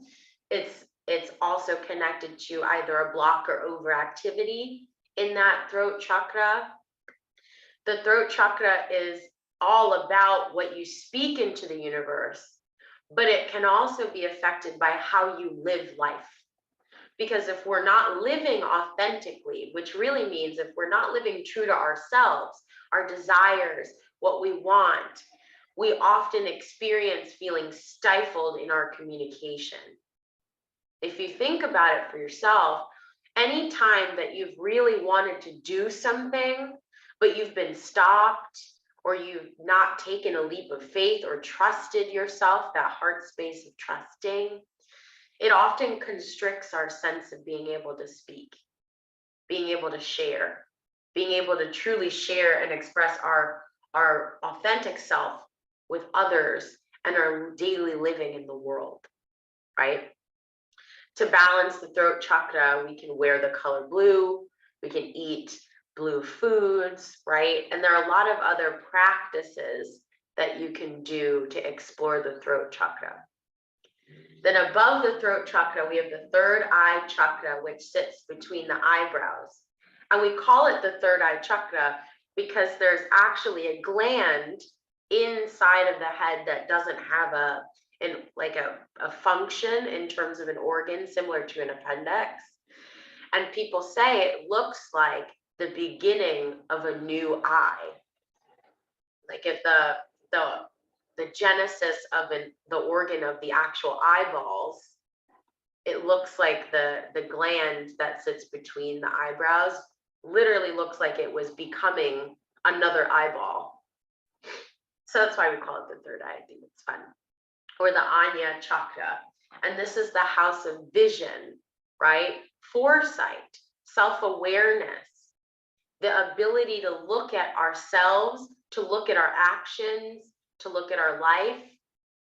it's also connected to either a block or overactivity in that throat chakra. The throat chakra is all about what you speak into the universe, but it can also be affected by how you live life. Because if we're not living authentically, which really means if we're not living true to ourselves, our desires, what we want, we often experience feeling stifled in our communication. If you think about it for yourself, any time that you've really wanted to do something, but you've been stopped, or you've not taken a leap of faith or trusted yourself, that heart space of trusting, it often constricts our sense of being able to speak, being able to share, being able to truly share and express our authentic self with others and our daily living in the world, right? To balance the throat chakra, we can wear the color blue, we can eat blue foods, right? And there are a lot of other practices that you can do to explore the throat chakra. Then above the throat chakra, we have the third eye chakra, which sits between the eyebrows. And we call it the third eye chakra because there's actually a gland inside of the head that doesn't have a function in terms of an organ similar to an appendix. And people say it looks like the beginning of a new eye. Like if the genesis of the organ of the actual eyeballs, it looks like the gland that sits between the eyebrows literally looks like it was becoming another eyeball. So that's why we call it the third eye. I think it's fun. Or the Anya chakra. And this is the house of vision, right? Foresight. self-awareness, the ability to look at ourselves, to look at our actions, to look at our life,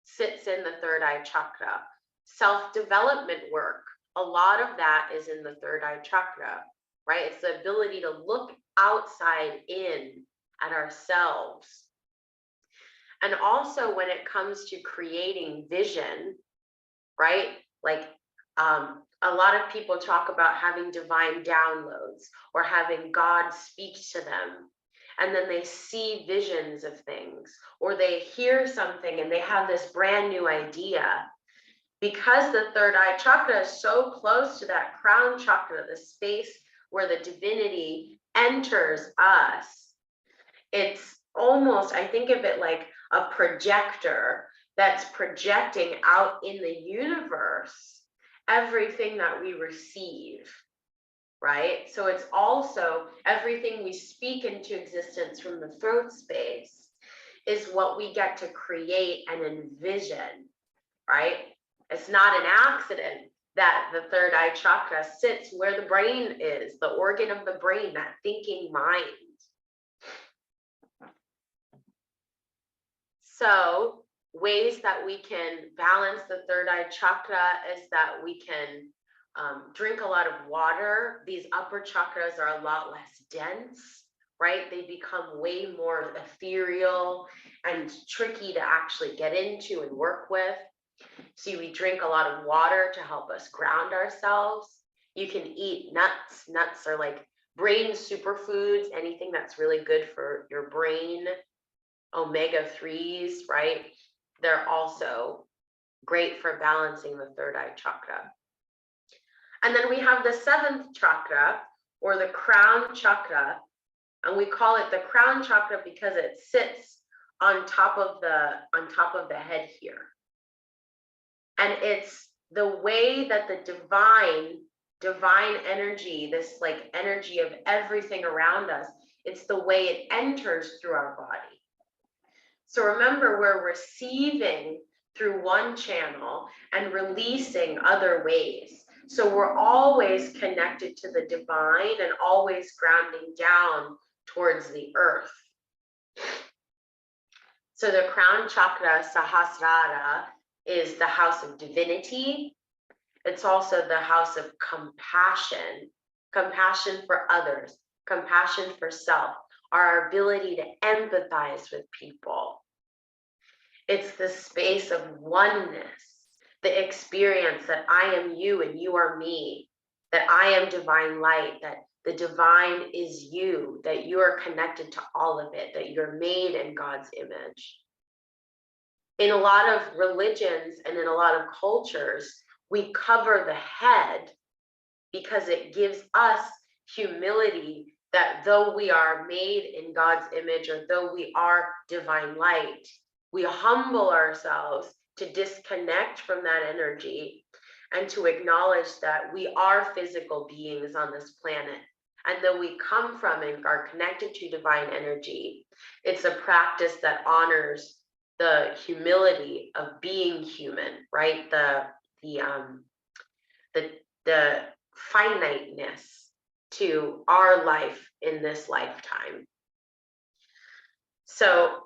sits in the third eye chakra. Self-development work, a lot of that is in the third eye chakra, right? It's the ability to look outside in at ourselves. And also when it comes to creating vision, right? Like a lot of people talk about having divine downloads or having God speak to them. And then they see visions of things, or they hear something and they have this brand new idea. Because the third eye chakra is so close to that crown chakra, the space where the divinity enters us, it's almost, I think of it like a projector that's projecting out in the universe everything that we receive, right? So it's also everything we speak into existence from the throat space is what we get to create and envision, right? It's not an accident that the third eye chakra sits where the brain is, the organ of the brain, that thinking mind. So ways that we can balance the third eye chakra is that we can drink a lot of water. These upper chakras are a lot less dense, right? They become way more ethereal and tricky to actually get into and work with. So we drink a lot of water to help us ground ourselves. You can eat nuts. Nuts are like brain superfoods, anything that's really good for your brain. Omega-3s, right? They're also great for balancing the third eye chakra. And then we have the seventh chakra, or the crown chakra, and we call it the crown chakra because it sits on top of the head here. And it's the way that the divine energy, this like energy of everything around us, it's the way it enters through our body. So remember, we're receiving through one channel and releasing other ways. So we're always connected to the divine and always grounding down towards the earth. So the crown chakra, Sahasrara, is the house of divinity. It's also the house of compassion, compassion for others, compassion for self, our ability to empathize with people. It's the space of oneness, the experience that I am you and you are me, that I am divine light, that the divine is you, that you are connected to all of it, that you're made in God's image. In a lot of religions and in a lot of cultures, we cover the head because it gives us humility that though we are made in God's image, or though we are divine light, we humble ourselves to disconnect from that energy and to acknowledge that we are physical beings on this planet. And though we come from and are connected to divine energy, it's a practice that honors the humility of being human, right? The finiteness to our life in this lifetime. So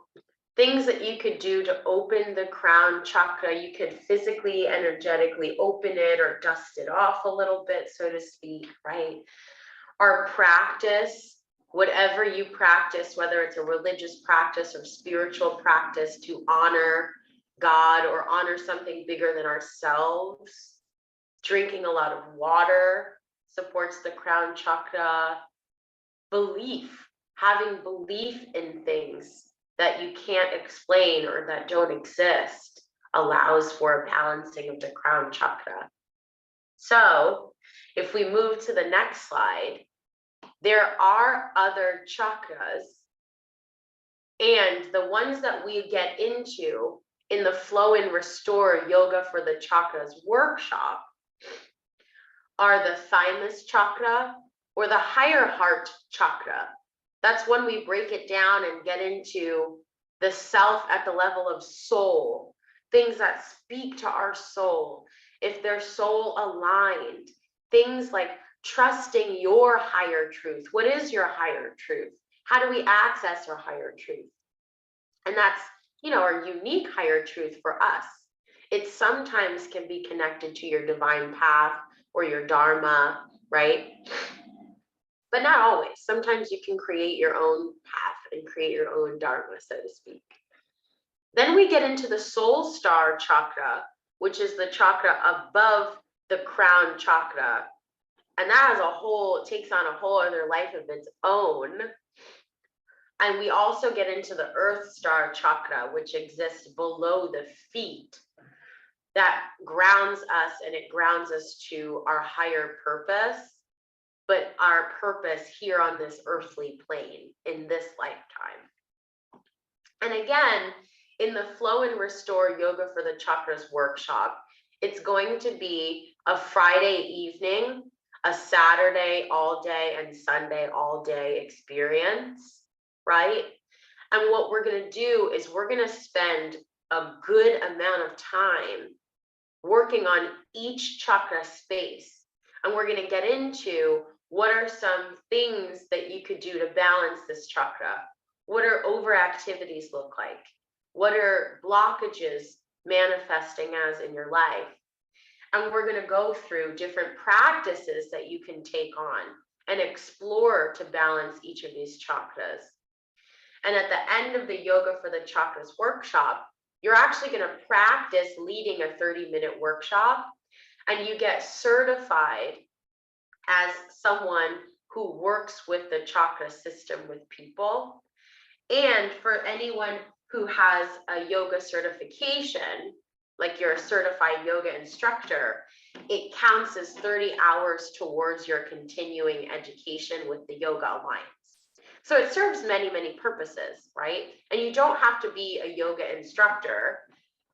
things that you could do to open the crown chakra, you could physically, energetically open it or dust it off a little bit, so to speak, right? Our practice, whatever you practice, whether it's a religious practice or spiritual practice, to honor God or honor something bigger than ourselves. Drinking a lot of water supports the crown chakra. Belief, having belief in things that you can't explain or that don't exist, allows for a balancing of the crown chakra. So if we move to the next slide, there are other chakras, and the ones that we get into in the Flow and Restore Yoga for the Chakras workshop are the thymus chakra or the higher heart chakra. That's when we break it down and get into the self at the level of soul, things that speak to our soul. If they're soul aligned, things like trusting your higher truth. What is your higher truth? How do we access our higher truth? And that's, our unique higher truth for us. It sometimes can be connected to your divine path or your dharma, right? But not always. Sometimes you can create your own path and create your own dharma, so to speak. Then we get into the soul star chakra, which is the chakra above the crown chakra. And that takes on a whole other life of its own. And we also get into the earth star chakra, which exists below the feet. That grounds us, and it grounds us to our higher purpose, but our purpose here on this earthly plane in this lifetime. And again, in the Flow and Restore Yoga for the Chakras workshop, it's going to be a Friday evening, a Saturday all day, and Sunday all day experience, right? And what we're going to do is we're going to spend a good amount of time working on each chakra space. And we're going to get into what are some things that you could do to balance this chakra. What are overactivities look like? What are blockages manifesting as in your life? And we're going to go through different practices that you can take on and explore to balance each of these chakras. And at the end of the Yoga for the Chakras workshop, you're actually going to practice leading a 30-minute workshop, and you get certified as someone who works with the chakra system with people. And for anyone who has a yoga certification, like you're a certified yoga instructor, it counts as 30 hours towards your continuing education with the Yoga Alliance. So it serves many, many purposes, right? And you don't have to be a yoga instructor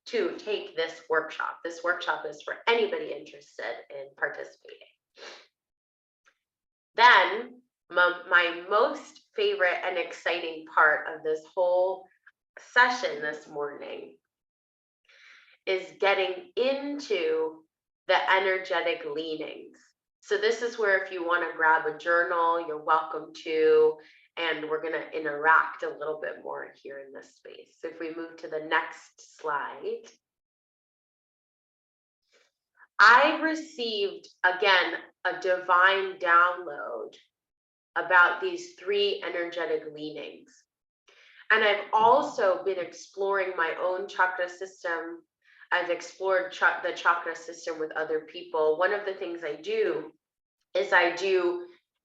to take this workshop. This workshop is for anybody interested in participating. Then my most favorite and exciting part of this whole session this morning is getting into the energetic leanings. So this is where if you want to grab a journal, you're welcome to, and we're going to interact a little bit more here in this space. So if we move to the next slide. I received, again, a divine download about these 3 energetic leanings. And I've also been exploring my own chakra system. I've explored the chakra system with other people. One of the things I do is I do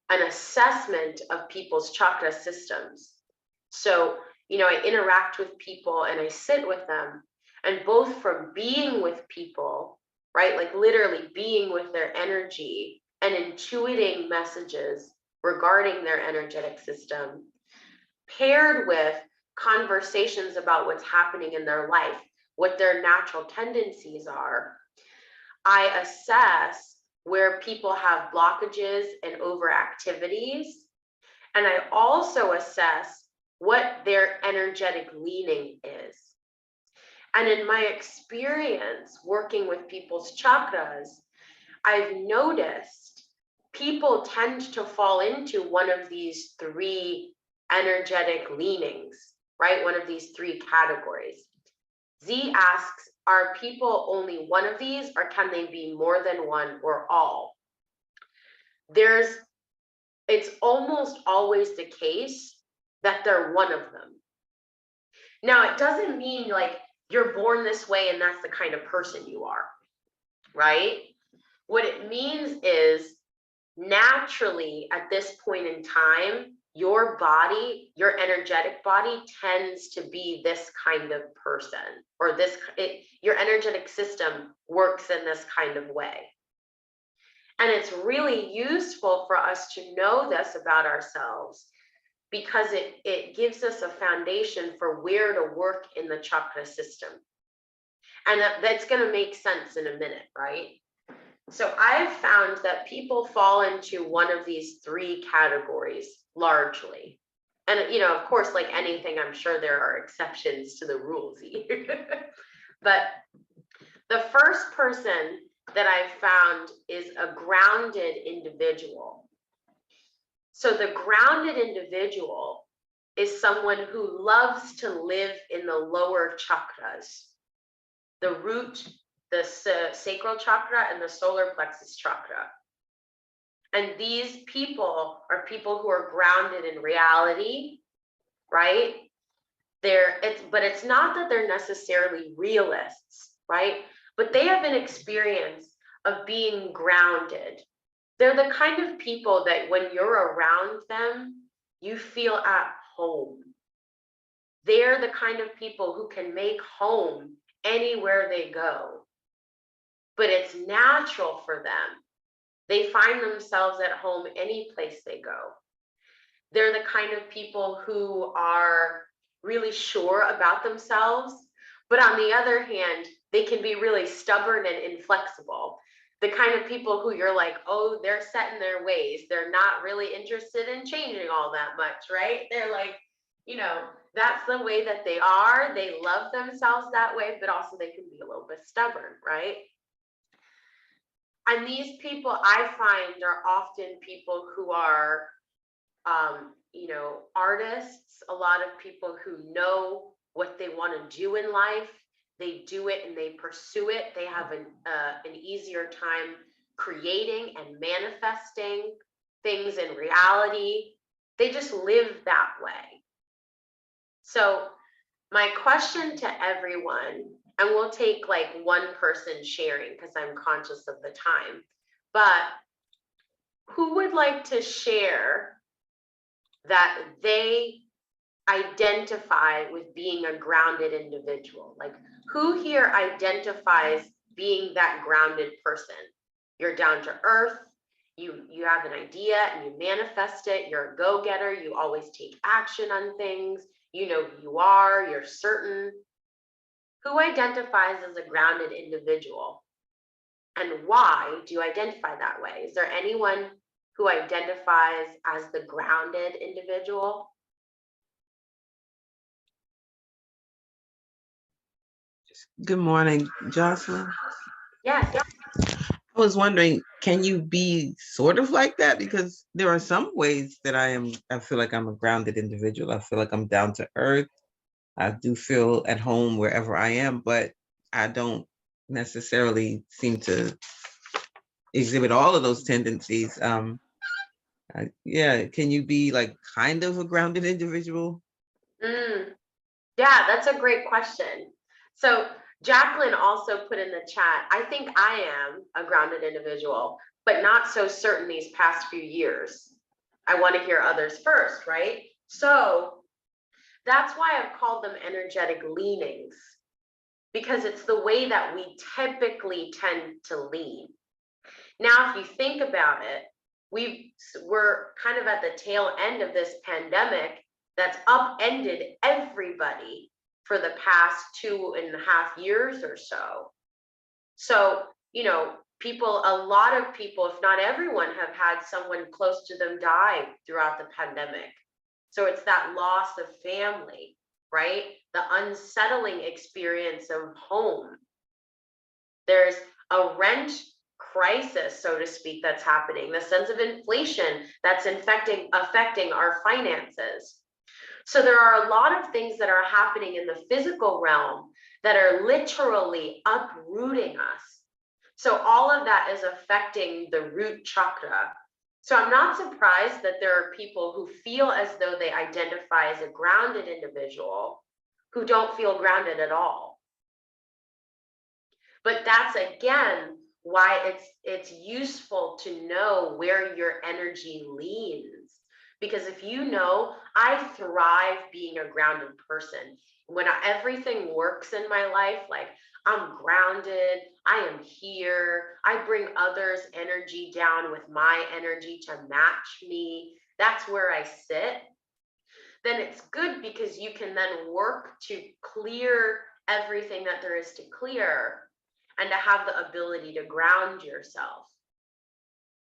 an assessment of people's chakra systems. So, I interact with people and I sit with them, and both from being with people, right? Like literally being with their energy and intuiting messages regarding their energetic system, paired with conversations about what's happening in their life, what their natural tendencies are, I assess where people have blockages and overactivities. And I also assess what their energetic leaning is. And in my experience working with people's chakras, I've noticed people tend to fall into one of these 3 energetic leanings, right? One of these 3 categories. Z asks, are people only one of these, or can they be more than one or all? It's almost always the case that they're one of them. Now, it doesn't mean like you're born this way and that's the kind of person you are, right? What it means is naturally at this point in time, your body, your energetic body tends to be this kind of person, or your energetic system works in this kind of way. And it's really useful for us to know this about ourselves, because it gives us a foundation for where to work in the chakra system. And that's going to make sense in a minute, right? So I've found that people fall into one of these 3 categories largely. And, of course, like anything, I'm sure there are exceptions to the rules here. But the first person that I've found is a grounded individual. So the grounded individual is someone who loves to live in the lower chakras, the root, the sacral chakra, and the solar plexus chakra. And these people are people who are grounded in reality, right? But it's not that they're necessarily realists, right? But they have an experience of being grounded. They're the kind of people that when you're around them, you feel at home. They're the kind of people who can make home anywhere they go. But it's natural for them. They find themselves at home any place they go. They're the kind of people who are really sure about themselves, but on the other hand, they can be really stubborn and inflexible. The kind of people who you're like, oh, they're set in their ways. They're not really interested in changing all that much, right? They're like, you know, that's the way that they are. They love themselves that way, but also they can be a little bit stubborn, right? And these people I find are often people who are, you know, artists, a lot of people who know what they want to do in life. They do it and they pursue it. They have an easier time creating and manifesting things in reality. They just live that way. So my question to everyone, and we'll take like one person sharing because I'm conscious of the time, but who would like to share that they identify with being a grounded individual? Like, who here identifies being that grounded person? You're down to earth, you have an idea and you manifest it, you're a go-getter, you always take action on things, you know who you are, you're certain. Who identifies as a grounded individual? And why do you identify that way? Is there anyone who identifies as the grounded individual? Good morning, Jocelyn. Yes. I was wondering, can you be sort of like that? Because there are some ways that I feel like I'm a grounded individual. I feel like I'm down to earth. I do feel at home wherever I am, but I don't necessarily seem to exhibit all of those tendencies. Yeah, can you be like kind of a grounded individual? Yeah, that's a great question. So Jacqueline also put in the chat, I think I am a grounded individual, but not so certain these past few years. I want to hear others first, right? So that's why I've called them energetic leanings, because it's the way that we typically tend to lean. Now, if you think about it, we're kind of at the tail end of this pandemic that's upended everybody for the past 2.5 years or so. So, you know, a lot of people, if not everyone, have had someone close to them die throughout the pandemic. So it's that loss of family, right? The unsettling experience of home. There's a rent crisis, so to speak, that's happening, the sense of inflation that's affecting our finances. So there are a lot of things that are happening in the physical realm that are literally uprooting us. So all of that is affecting the root chakra. So I'm not surprised that there are people who feel as though they identify as a grounded individual who don't feel grounded at all. But that's, again, why it's useful to know where your energy leans. Because if you know, I thrive being a grounded person. When everything works in my life, like I'm grounded, I am here, I bring others' energy down with my energy to match me, that's where I sit, then it's good because you can then work to clear everything that there is to clear and to have the ability to ground yourself.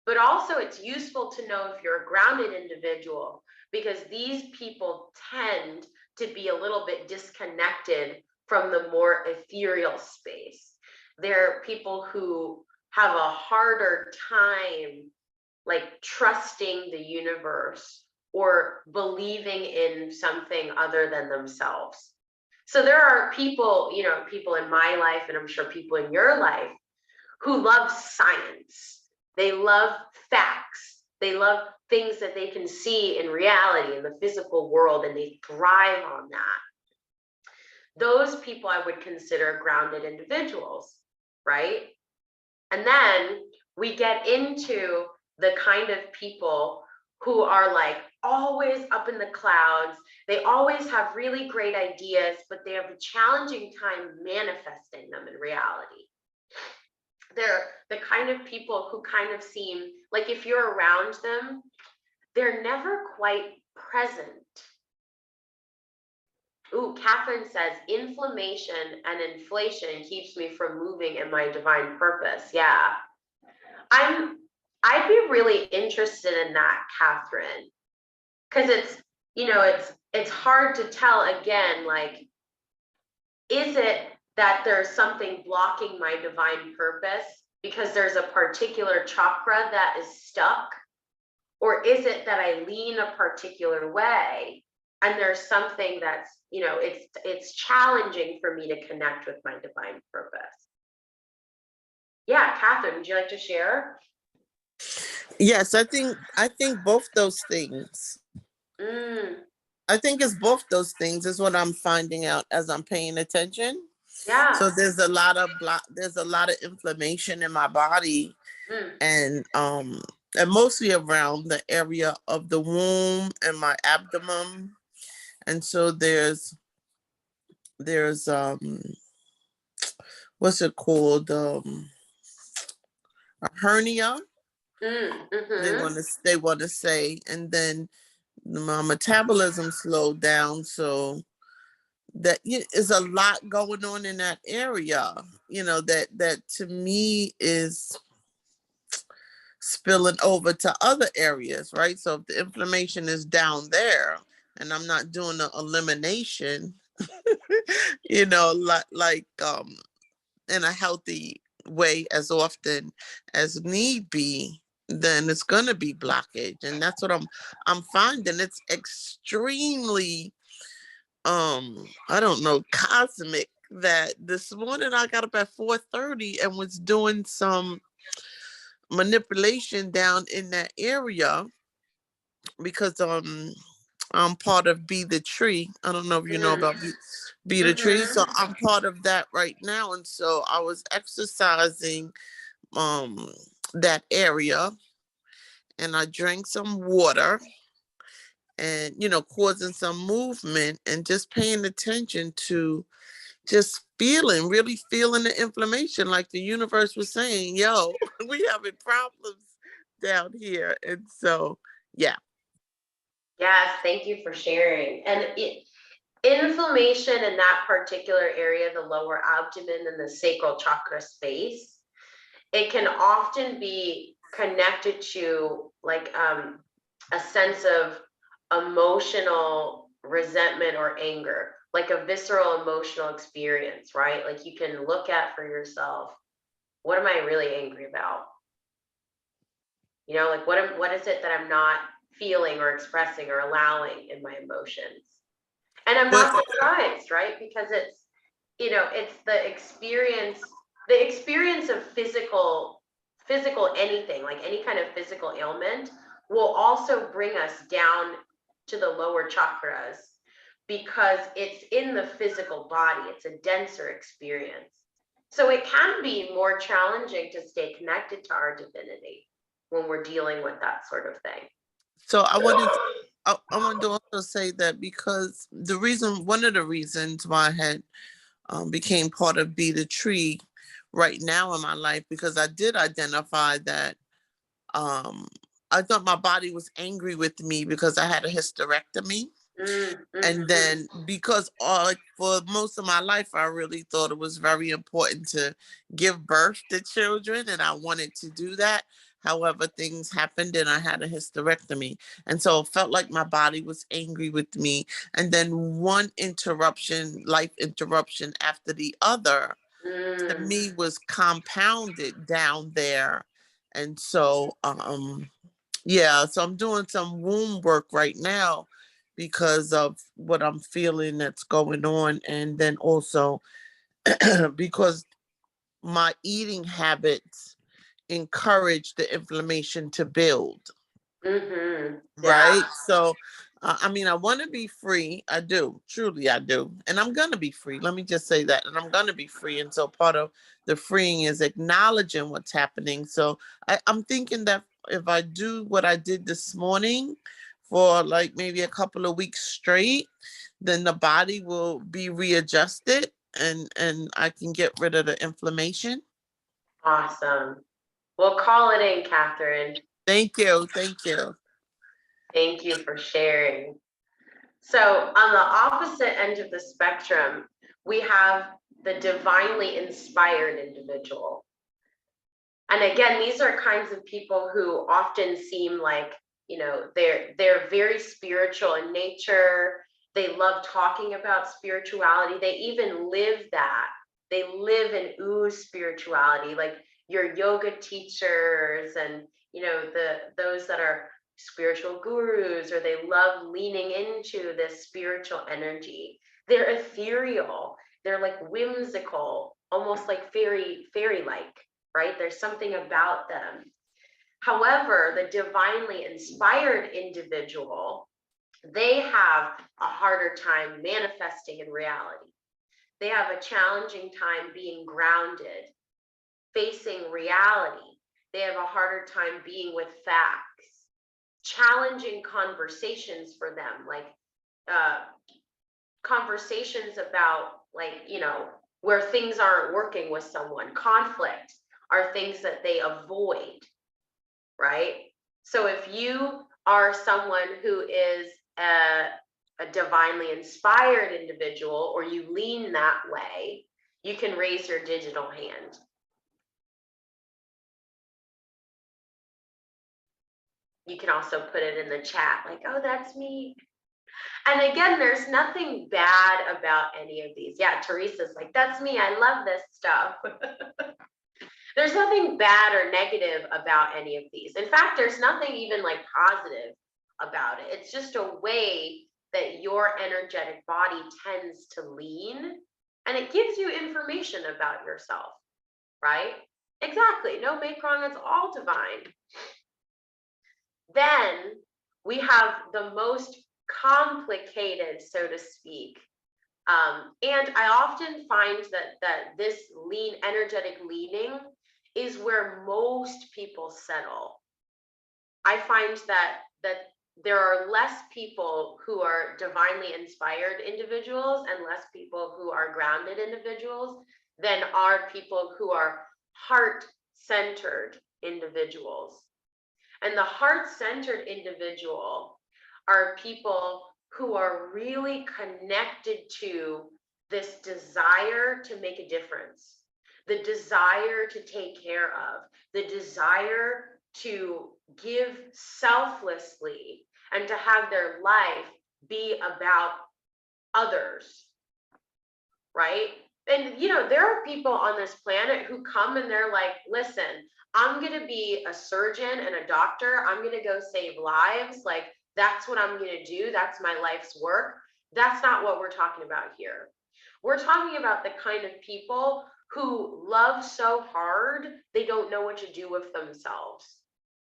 But also it's useful to know if you're a grounded individual, because these people tend to be a little bit disconnected from the more ethereal space. They're people who have a harder time like trusting the universe or believing in something other than themselves. So there are people, you know, people in my life, and I'm sure people in your life, who love science. They love facts. They love things that they can see in reality, in the physical world, and they thrive on that. Those people I would consider grounded individuals, right? And then we get into the kind of people who are like always up in the clouds. They always have really great ideas, but they have a challenging time manifesting them in reality. They're the kind of people who kind of seem like if you're around them, they're never quite present. Ooh, Catherine says, inflammation and inflation keeps me from moving in my divine purpose. Yeah. I'd be really interested in that, Catherine. Because it's, you know, it's hard to tell again, like, is it that there's something blocking my divine purpose because there's a particular chakra that is stuck? Or is it that I lean a particular way and there's something that's, you know, it's challenging for me to connect with my divine purpose? Yeah, Catherine, would you like to share? Yes, I think both those things. I think it's both those things is what I'm finding out as I'm paying attention. Yeah. So there's a lot of inflammation in my body, and mostly around the area of the womb and my abdomen. And so there's what's it called? A hernia. They want to say, and then my metabolism slowed down, so that is a lot going on in that area, you know, that to me is spilling over to other areas, right? So if the inflammation is down there and I'm not doing the elimination, you know, like in a healthy way as often as need be, then it's going to be blockage. And that's what I'm finding. It's extremely I don't know, cosmic, that this morning I got up at 4:30 and was doing some manipulation down in that area because I'm part of Be the Tree. I don't know if you know about Be the Tree. So I'm part of that right now. And so I was exercising that area, and I drank some water and, you know, causing some movement and just paying attention to just really feeling the inflammation, like the universe was saying, yo, we having problems down here. And so, yeah. Yes, thank you for sharing. And inflammation in that particular area, the lower abdomen and the sacral chakra space, it can often be connected to like a sense of emotional resentment or anger, like a visceral emotional experience, right? Like you can look at for yourself, what am I really angry about? You know, like what is it that I'm not feeling or expressing or allowing in my emotions? And I'm not surprised, right? Because it's, you know, it's the experience of physical anything, like any kind of physical ailment will also bring us down to the lower chakras because it's in the physical body. It's a denser experience. So it can be more challenging to stay connected to our divinity when we're dealing with that sort of thing. So I wanted to also say that because one of the reasons why I had became part of Be the Tree right now in my life, because I did identify that I thought my body was angry with me because I had a hysterectomy. And then because for most of my life, I really thought it was very important to give birth to children, and I wanted to do that. However, things happened and I had a hysterectomy. And so it felt like my body was angry with me. And then one life interruption after the other to me was compounded down there. And so, yeah, so I'm doing some womb work right now because of what I'm feeling that's going on. And then also because my eating habits encourage the inflammation to build. Right? So, I mean, I want to be free. I do. Truly, I do. And I'm going to be free. Let me just say that. And I'm going to be free. And so part of the freeing is acknowledging what's happening. So I'm thinking that if I do what I did this morning for like maybe a couple of weeks straight, then the body will be readjusted and I can get rid of the inflammation. Awesome. We'll call it in, Catherine. Thank you. Thank you. Thank you for sharing. So on the opposite end of the spectrum, we have the divinely inspired individual. And again, these are kinds of people who often seem like, you know, they're very spiritual in nature. They love talking about spirituality. They even live that. They live and ooze spirituality, like your yoga teachers and, you know, those that are spiritual gurus, or they love leaning into this spiritual energy. They're ethereal. They're like whimsical, almost like fairy-like, right? There's something about them. However, the divinely inspired individual, they have a harder time manifesting in reality. They have a challenging time being grounded, facing reality. They have a harder time being with facts. Challenging conversations for them, like conversations about, like, you know, where things aren't working with someone. Conflict are things that they avoid, right? So if you are someone who is a divinely inspired individual, or you lean that way, you can raise your digital hand. You can also put it in the chat, like, oh, that's me. And again, there's nothing bad about any of these. Yeah, Teresa's like, that's me. I love this stuff. There's nothing bad or negative about any of these. In fact, there's nothing even like positive about it. It's just a way that your energetic body tends to lean, and it gives you information about yourself, right? Exactly. No make wrong. It's all divine. Then we have the most complicated, so to speak. And I often find that this energetic leaning is where most people settle. I find that there are less people who are divinely inspired individuals and less people who are grounded individuals than are people who are heart-centered individuals. And the heart-centered individual are people who are really connected to this desire to make a difference, the desire to take care of, the desire to give selflessly and to have their life be about others, right? And, you know, there are people on this planet who come and they're like, listen, I'm going to be a surgeon and a doctor. I'm going to go save lives. Like, that's what I'm going to do. That's my life's work. That's not what we're talking about here. We're talking about the kind of people who love so hard, they don't know what to do with themselves.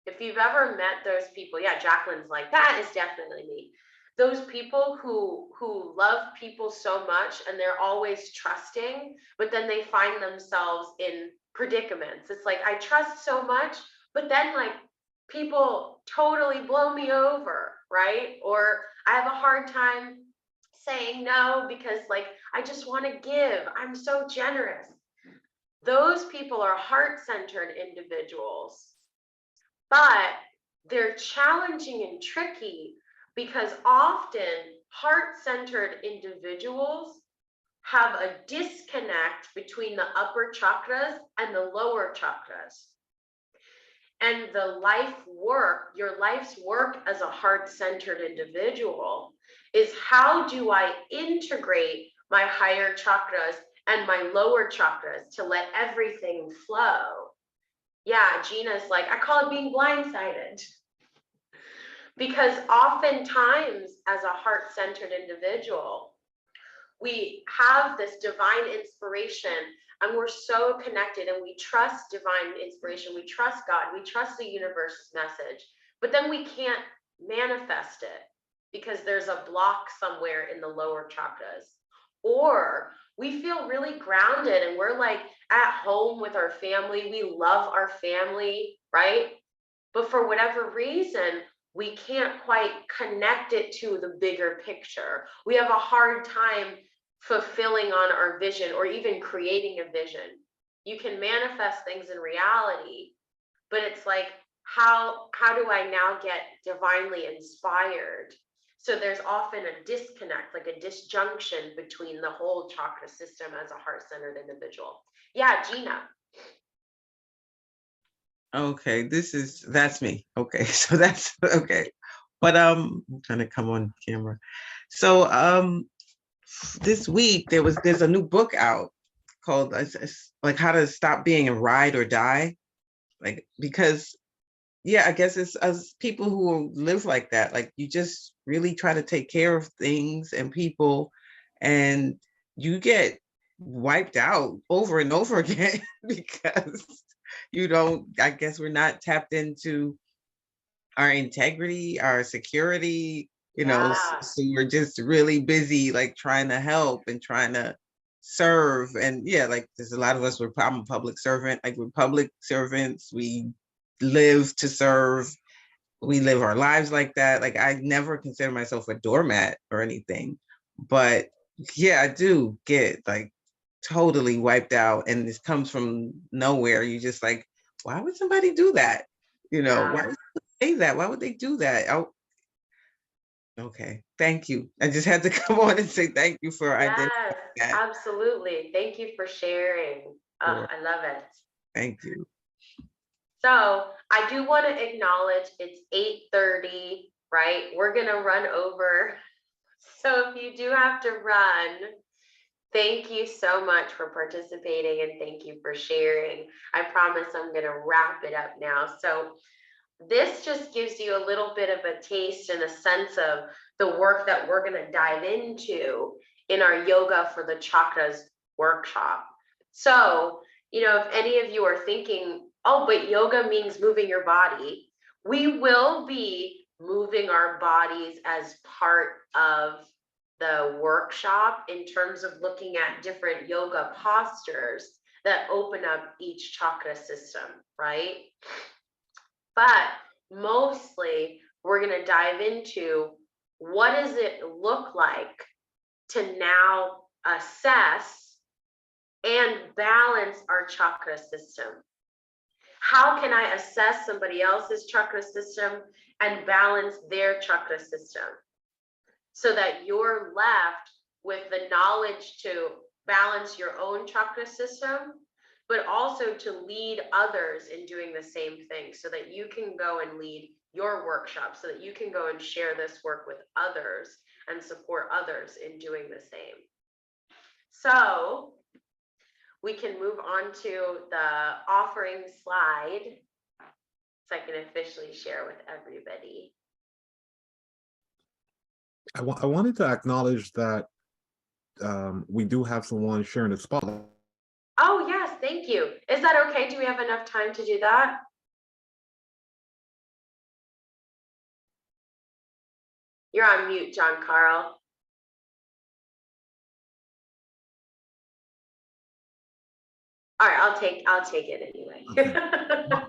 If you've ever met those people, yeah, Jacqueline's like, that is definitely me. Those people who love people so much and they're always trusting, but then they find themselves in predicaments. It's like, I trust so much, but then like people totally blow me over, right? Or I have a hard time saying no because like, I just want to give. I'm so generous. Those people are heart-centered individuals, but they're challenging and tricky because often heart-centered individuals have a disconnect between the upper chakras and the lower chakras. And the life work, your life's work as a heart-centered individual is, how do I integrate my higher chakras and my lower chakras to let everything flow. Yeah, Gina's like, I call it being blindsided. Because oftentimes, as a heart-centered individual, we have this divine inspiration and we're so connected and we trust divine inspiration, we trust God, we trust the universe's message, but then we can't manifest it because there's a block somewhere in the lower chakras. Or we feel really grounded and we're like at home with our family, we love our family, right? But for whatever reason, we can't quite connect it to the bigger picture. We have a hard time fulfilling on our vision or even creating a vision. You can manifest things in reality, but it's like, how do I now get divinely inspired? So there's often a disconnect, like a disjunction between the whole chakra system as a heart-centered individual. Yeah, Gina. Okay, that's me. Okay, so that's okay. But I'm trying to come on camera. So this week there's a new book out called it's like How to Stop Being a Ride or Die. Like, because yeah, I guess it's as people who live like that, like you just really try to take care of things and people, and you get wiped out over and over again because you don't, I guess we're not tapped into our integrity, our security, Yeah. so we're just really busy like trying to help and trying to serve. And yeah, like there's a lot of us, I'm a public servant, like we're public servants, we live to serve, we live our lives like that. Like I never consider myself a doormat or anything, but yeah, I do get like totally wiped out, and this comes from nowhere. You just like, why would somebody do that? Yeah. Why would they say that? Why would they do that? Oh, okay, thank you. I just had to come on and say thank you for identifying Yes, that. absolutely. Thank you for sharing. Sure. I love it. Thank you. So I do want to acknowledge it's 8:30, right? We're gonna run over. So if you do have to run, thank you so much for participating and thank you for sharing. I promise I'm gonna wrap it up now. So this just gives you a little bit of a taste and a sense of the work that we're gonna dive into in our Yoga for the Chakras workshop. So, if any of you are thinking, oh, but yoga means moving your body, we will be moving our bodies as part of the workshop in terms of looking at different yoga postures that open up each chakra system, right? But mostly we're going to dive into what does it look like to now assess and balance our chakra system. How can I assess somebody else's chakra system and balance their chakra system so that you're left with the knowledge to balance your own chakra system, but also to lead others in doing the same thing so that you can go and lead your workshop, so that you can go and share this work with others and support others in doing the same. So we can move on to the offering slide so I can officially share with everybody. I wanted to acknowledge that we do have someone sharing the spotlight. Oh, yes, thank you. Is that okay? Do we have enough time to do that? You're on mute, John Carl. All right, I'll take it anyway.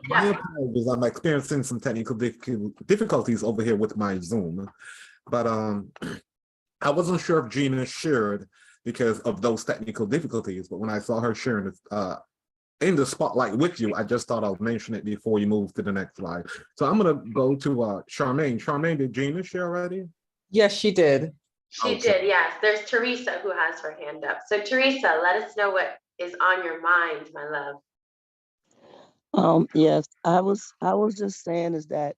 My apologies, I'm experiencing some technical difficulties over here with my Zoom, but I wasn't sure if Gina shared because of those technical difficulties, but when I saw her sharing in the spotlight with you, I just thought I'll mention it before you move to the next slide. So I'm gonna go to Charmaine. Charmaine, did Gina share already? Yes, she did. She did, yes. There's Teresa who has her hand up. So Teresa, let us know what is on your mind, my love. Yes, I was just saying is that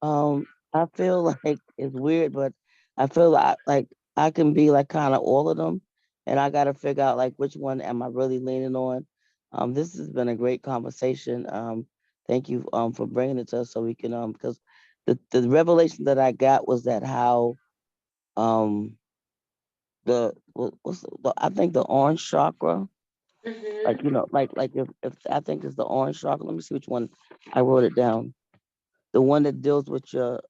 I feel like it's weird, but I feel like I can be like kind of all of them and I got to figure out like which one am I really leaning on. This has been a great conversation. Thank you for bringing it to us so we can because the revelation that I got was that how I think the orange chakra, like like if I think it's the orange chakra. Let me see which one I wrote it down. The one that deals with your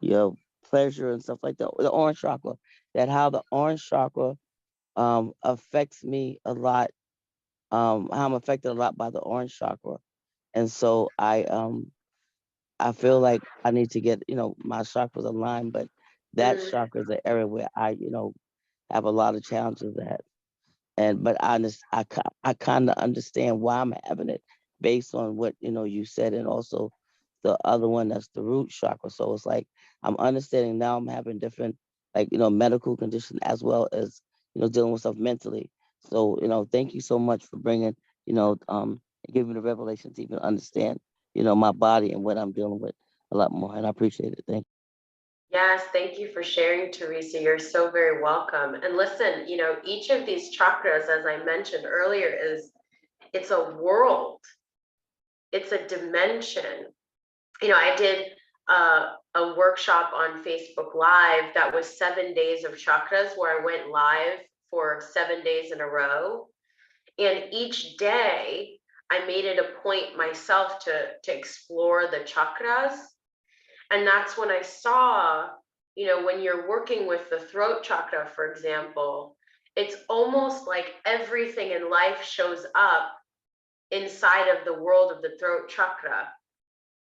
your pleasure and stuff like that. The orange chakra. That how the orange chakra affects me a lot. How I'm affected a lot by the orange chakra, and so I feel like I need to get my chakras aligned, but that chakra is an area where I have a lot of challenges at. But I kind of understand why I'm having it based on what you said, and also the other one that's the root chakra. So it's like I'm understanding now. I'm having different like medical conditions as well as dealing with stuff mentally. So thank you so much for bringing giving me the revelation to even understand my body and what I'm dealing with a lot more, and I appreciate it. Thank you. Yes, thank you for sharing, Teresa. You're so very welcome. And listen, each of these chakras, as I mentioned earlier, it's a world, it's a dimension. I did a workshop on Facebook Live that was 7 days of chakras, where I went live for 7 days in a row. And each day I made it a point myself to explore the chakras. And that's when I saw, when you're working with the throat chakra, for example, it's almost like everything in life shows up inside of the world of the throat chakra.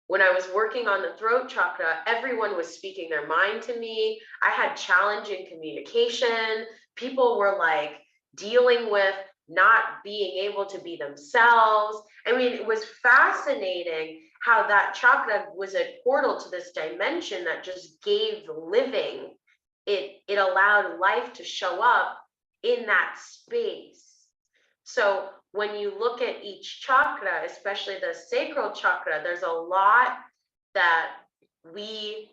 When I was working on the throat chakra, everyone was speaking their mind to me. I had challenging communication. People were like dealing with not being able to be themselves. I mean, it was fascinating how that chakra was a portal to this dimension that just gave living. It allowed life to show up in that space. So when you look at each chakra, especially the sacral chakra, there's a lot that we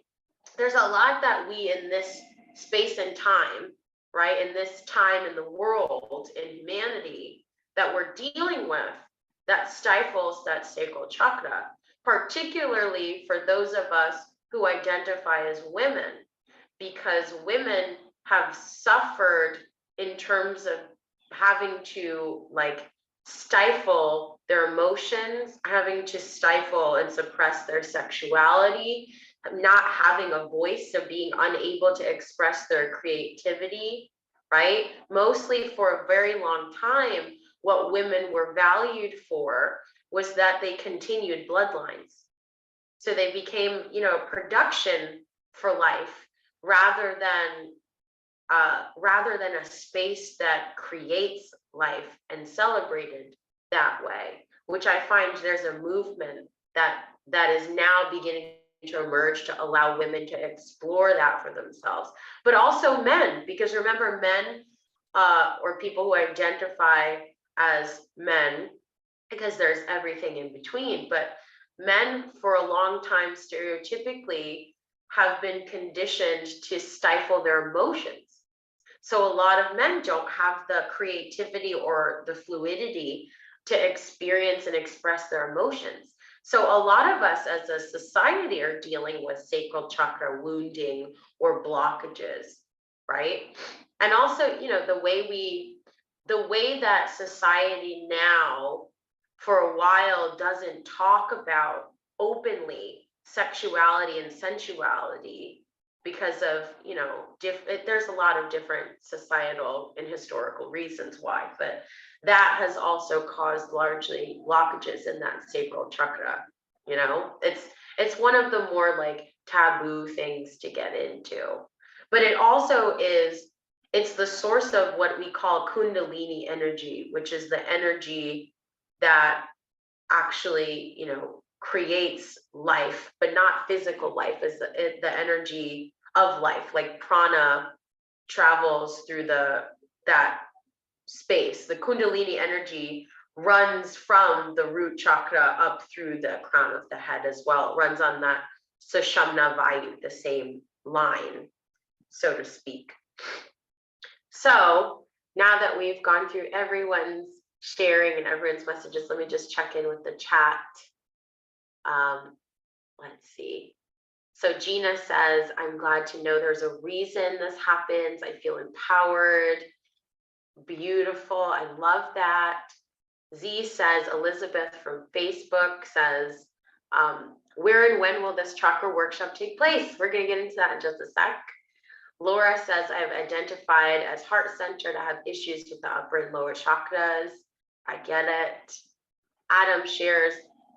in this space and time, right? In this time in the world, in humanity, that we're dealing with, that stifles that sacral chakra, particularly for those of us who identify as women, because women have suffered in terms of having to like stifle their emotions, having to stifle and suppress their sexuality, not having a voice, so being unable to express their creativity, right? Mostly for a very long time, what women were valued for was that they continued bloodlines. So they became, production for life rather than a space that creates life and celebrated that way, which I find there's a movement that is now beginning to emerge to allow women to explore that for themselves, but also men, because remember, men or people who identify as men, because there's everything in between, but men for a long time stereotypically have been conditioned to stifle their emotions. So a lot of men don't have the creativity or the fluidity to experience and express their emotions. So a lot of us as a society are dealing with sacral chakra wounding or blockages, right? And also, the way that society now for a while doesn't talk about openly sexuality and sensuality, because of there's a lot of different societal and historical reasons why, but that has also caused largely blockages in that sacral chakra. It's one of the more like taboo things to get into, but it's the source of what we call kundalini energy, which is the energy that actually creates life, but not physical life, is the energy of life. Like prana travels through that space. The kundalini energy runs from the root chakra up through the crown of the head as well. It runs on that Sushumna Vayu, the same line, so to speak. So now that we've gone through everyone's sharing and everyone's messages, let me just check in with the chat. Let's see. So Gina says, I'm glad to know there's a reason this happens. I feel empowered. Beautiful. I love that. Z says, Elizabeth from Facebook says, where and when will this chakra workshop take place? We're going to get into that in just a sec. Laura says, I have identified as heart-centered. I have issues with the upper and lower chakras. I get it. Adam shares,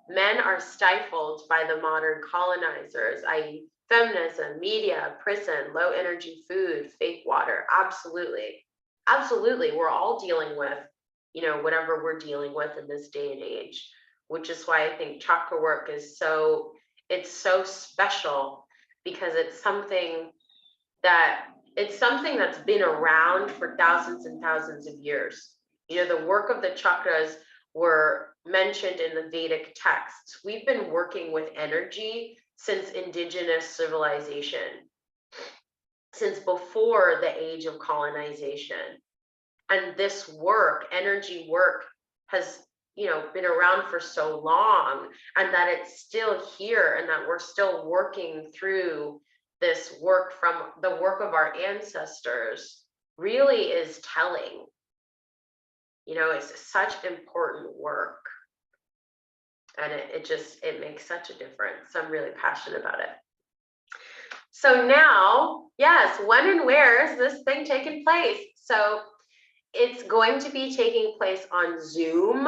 men are stifled by the modern colonizers, i.e. feminism, media, prison, low energy food, fake water. Absolutely. Absolutely. We're all dealing with, you know, whatever we're dealing with in this day and age, which is why I think chakra work is so special, because it's something that's been around for thousands and thousands of years. You know, the work of the chakras were mentioned in the Vedic texts. We've been working with energy since indigenous civilization, since before the age of colonization. And this work, energy work, has, you know, been around for so long, and that it's still here, and that we're still working through this work from the work of our ancestors really is telling. You know, it's such important work, and it makes such a difference. I'm really passionate about it. So now, yes, when and where is this thing taking place? So it's going to be taking place on Zoom,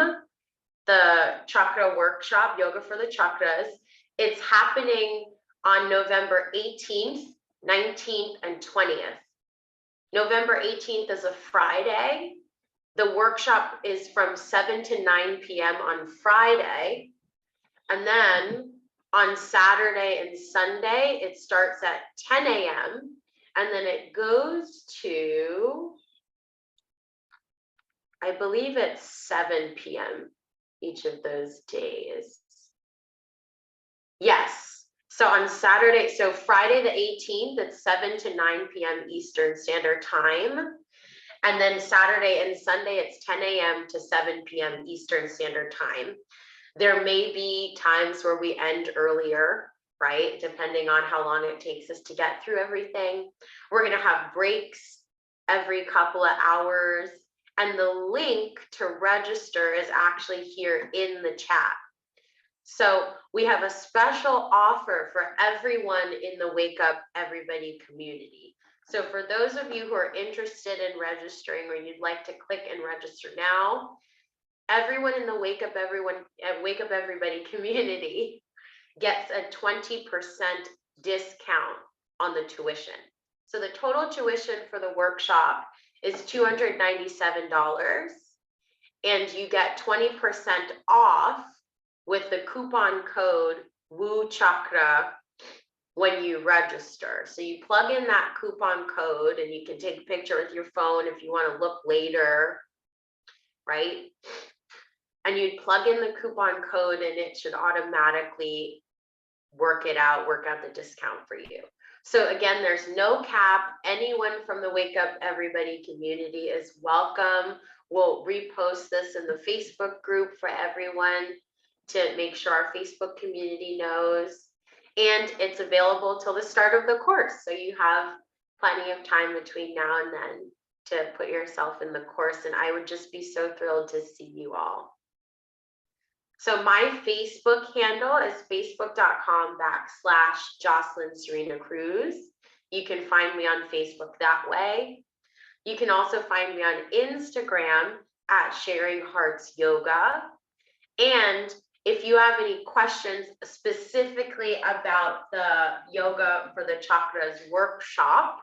the chakra workshop, Yoga for the Chakras. It's happening on November 18th, 19th, and 20th. November 18th is a Friday. The workshop is from 7 to 9 p.m. on Friday. And then on Saturday and Sunday, it starts at 10 a.m. And then it goes to, I believe it's 7 p.m. each of those days. Yes. So on Saturday, so Friday the 18th, it's 7 to 9 p.m. Eastern Standard Time. And then Saturday and Sunday, it's 10 a.m. to 7 p.m. Eastern Standard Time. There may be times where we end earlier, right? Depending on how long it takes us to get through everything. We're going to have breaks every couple of hours. And the link to register is actually here in the chat. So we have a special offer for everyone in the Wake Up Everybody community. So for those of you who are interested in registering, or you'd like to click and register now, everyone in the Wake Up Everybody community gets a 20% discount on the tuition. So the total tuition for the workshop is $297, and you get 20% off with the coupon code Woo Chakra when you register. So you plug in that coupon code, and you can take a picture with your phone if you want to look later, right? And you'd plug in the coupon code, and it should automatically work out the discount for you. So again, there's no cap. Anyone from the Wake Up Everybody community is welcome. We'll repost this in the Facebook group for everyone to make sure our Facebook community knows. And it's available till the start of the course. So you have plenty of time between now and then to put yourself in the course. And I would just be so thrilled to see you all. So my Facebook handle is facebook.com/Jocelyn Serena Cruz. You can find me on Facebook that way. You can also find me on Instagram at Sharing Hearts Yoga. And if you have any questions specifically about the Yoga for the Chakras workshop,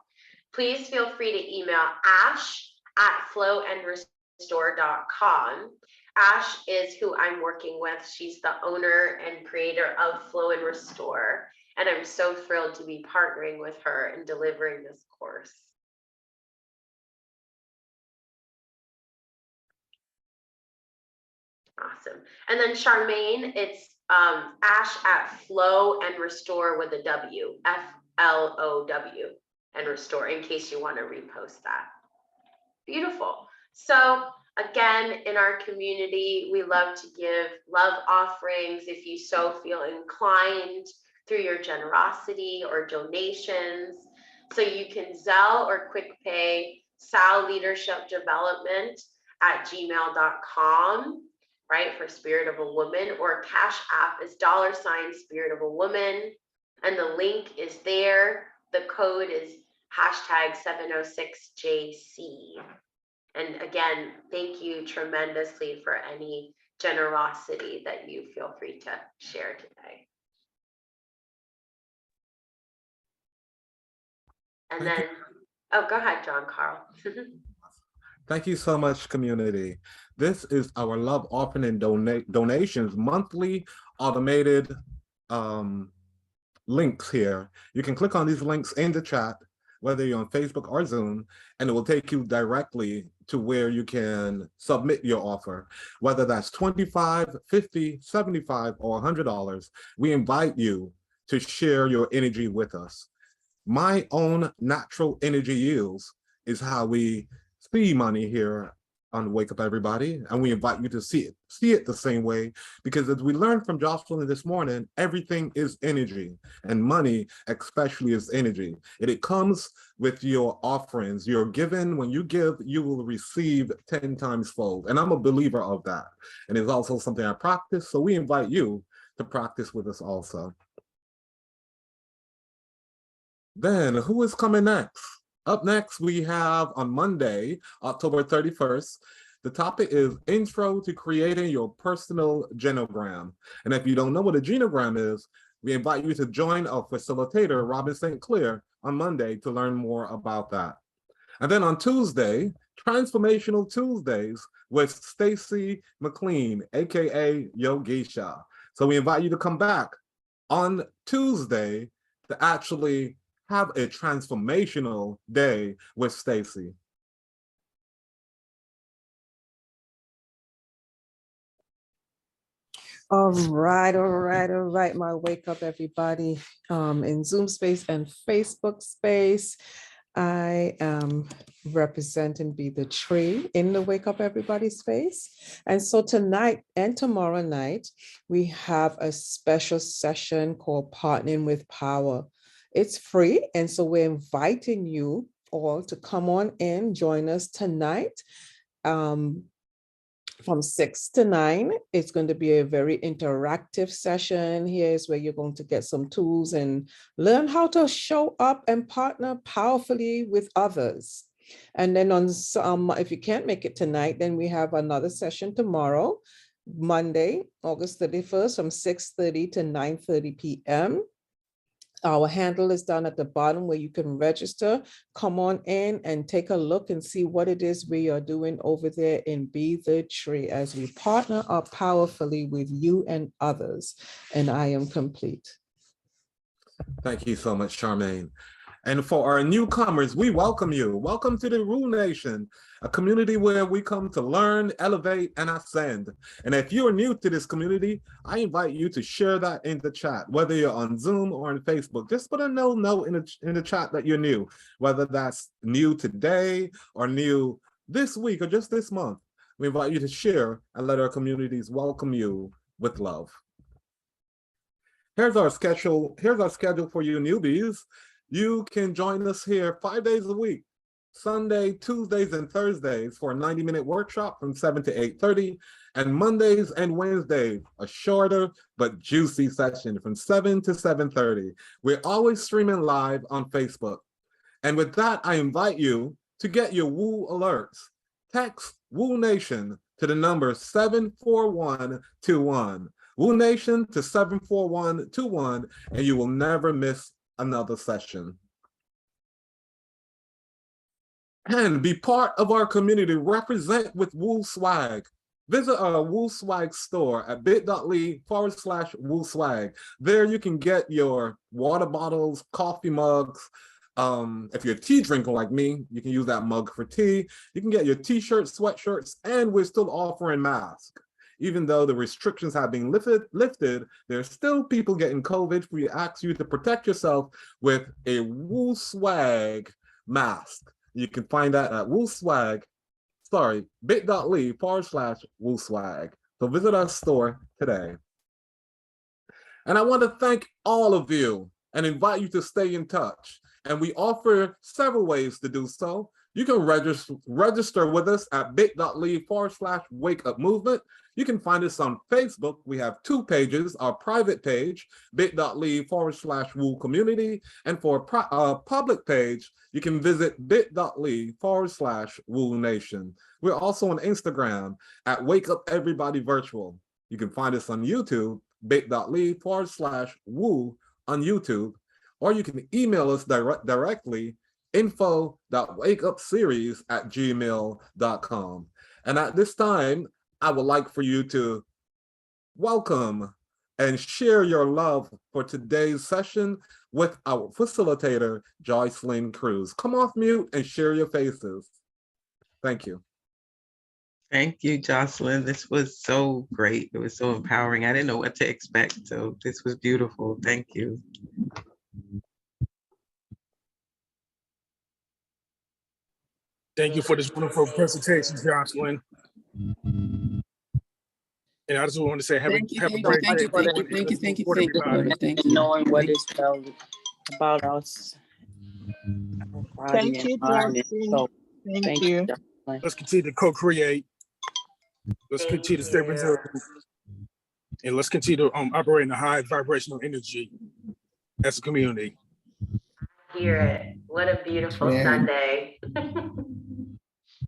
please feel free to email ash@flowandrestore.com. Ash is who I'm working with. She's the owner and creator of Flow and Restore. And I'm so thrilled to be partnering with her and delivering this course. Awesome. And then Charmaine, it's ash@flowandrestore with a W, FLOW, and restore, in case you want to repost that. Beautiful. So again, in our community, we love to give love offerings if you so feel inclined through your generosity or donations. So you can Zelle or Quick Pay Sal Leadership Development at gmail.com, right, for Spirit of a Woman, or Cash App is $ Spirit of a Woman. And the link is there. The code is #706JC. And again, thank you tremendously for any generosity that you feel free to share today. And then, oh, go ahead, John Carl. Thank you so much, community. This is our love offering and donations monthly automated links here. You can click on these links in the chat, whether you're on Facebook or Zoom, and it will take you directly to where you can submit your offer, whether that's $25, $50, $75, or $100. We invite you to share your energy with us. My own natural energy yields is how we see money here on Wake Up Everybody, and we invite you to see it the same way, because as we learned from Jocelyn this morning, everything is energy, and money especially is energy. And it comes with your offerings. You're given, when you give, you will receive 10 times fold. And I'm a believer of that. And it's also something I practice, so we invite you to practice with us also. Then who is coming next? Up next, we have on Monday, October 31st, the topic is Intro to Creating Your Personal Genogram. And if you don't know what a genogram is, we invite you to join our facilitator, Robin St. Clair, on Monday to learn more about that. And then on Tuesday, Transformational Tuesdays with Stacy McLean, aka Yogisha. So we invite you to come back on Tuesday to actually have a transformational day with Stacy. All right, my Wake Up Everybody in Zoom space and Facebook space. I am representing Be the Tree in the Wake Up Everybody space. And so tonight and tomorrow night, we have a special session called Partnering with Power. It's free, and so we're inviting you all to come on in, join us tonight from 6 to 9. It's going to be a very interactive session. Here's where you're going to get some tools and learn how to show up and partner powerfully with others. And then on if you can't make it tonight, then we have another session tomorrow, Monday, August 31st, from 6:30 to 9:30 p.m. Our handle is down at the bottom where you can register. Come on in and take a look and see what it is we are doing over there in Be the Tree as we partner up powerfully with you and others. And I am complete. Thank you so much, Charmaine. And for our newcomers, we welcome you. Welcome to the Rule Nation, a community where we come to learn, elevate, and ascend. And if you're new to this community, I invite you to share that in the chat, whether you're on Zoom or on Facebook. Just put a note in the chat that you're new, whether that's new today or new this week or just this month. We invite you to share and let our communities welcome you with love. Here's our schedule for you newbies. You can join us here 5 days a week, Sunday, Tuesdays, and Thursdays for a 90-minute workshop from 7 to 8:30, and Mondays and Wednesdays, a shorter but juicy session from 7 to 7:30. We're always streaming live on Facebook. And with that, I invite you to get your Woo alerts. Text Woo Nation to the number 74121. Woo Nation to 74121, and you will never miss another session. And be part of our community. Represent with Woo Swag. Visit our Woo Swag store at bit.ly/Woo Swag. There you can get your water bottles, coffee mugs. If you're a tea drinker like me, you can use that mug for tea. You can get your t-shirts, sweatshirts, and we're still offering masks. Even though the restrictions have been lifted, there's still people getting COVID. We ask you to protect yourself with a Woo Swag mask. You can find that at wooswag.com. bit.ly/Woo Swag. So visit our store today. And I want to thank all of you and invite you to stay in touch. And we offer several ways to do so. You can register with us at bit.ly/Wake Up Movement. You can find us on Facebook. We have 2 pages, our private page, bit.ly/Woo Community. And for a public page, you can visit bit.ly/Woo Nation. We're also on Instagram at Wake Up Everybody Virtual. You can find us on YouTube, bit.ly/Woo on YouTube, or you can email us directly, info.wakeupseries@gmail.com. And at this time, I would like for you to welcome and share your love for today's session with our facilitator, Jocelyn Cruz. Come off mute and share your faces. Thank you. Thank you, Jocelyn. This was so great. It was so empowering. I didn't know what to expect. So this was beautiful. Thank you. Thank you for this wonderful presentation, Jocelyn. And I just want to say, have a great day. Thank you. Knowing what is felt about us. Thank you, Jocelyn. Thank you. Let's continue to co-create. Let's continue to stay resilient. And let's continue to operate in a high vibrational energy as a community. Hear it. What a beautiful Sunday.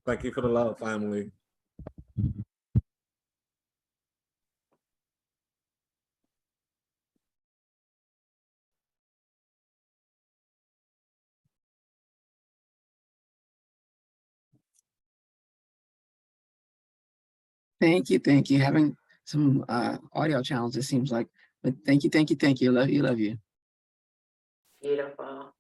Thank you for the love, family. Thank you. Having some audio challenges, seems like, but thank you. Love you. Beautiful.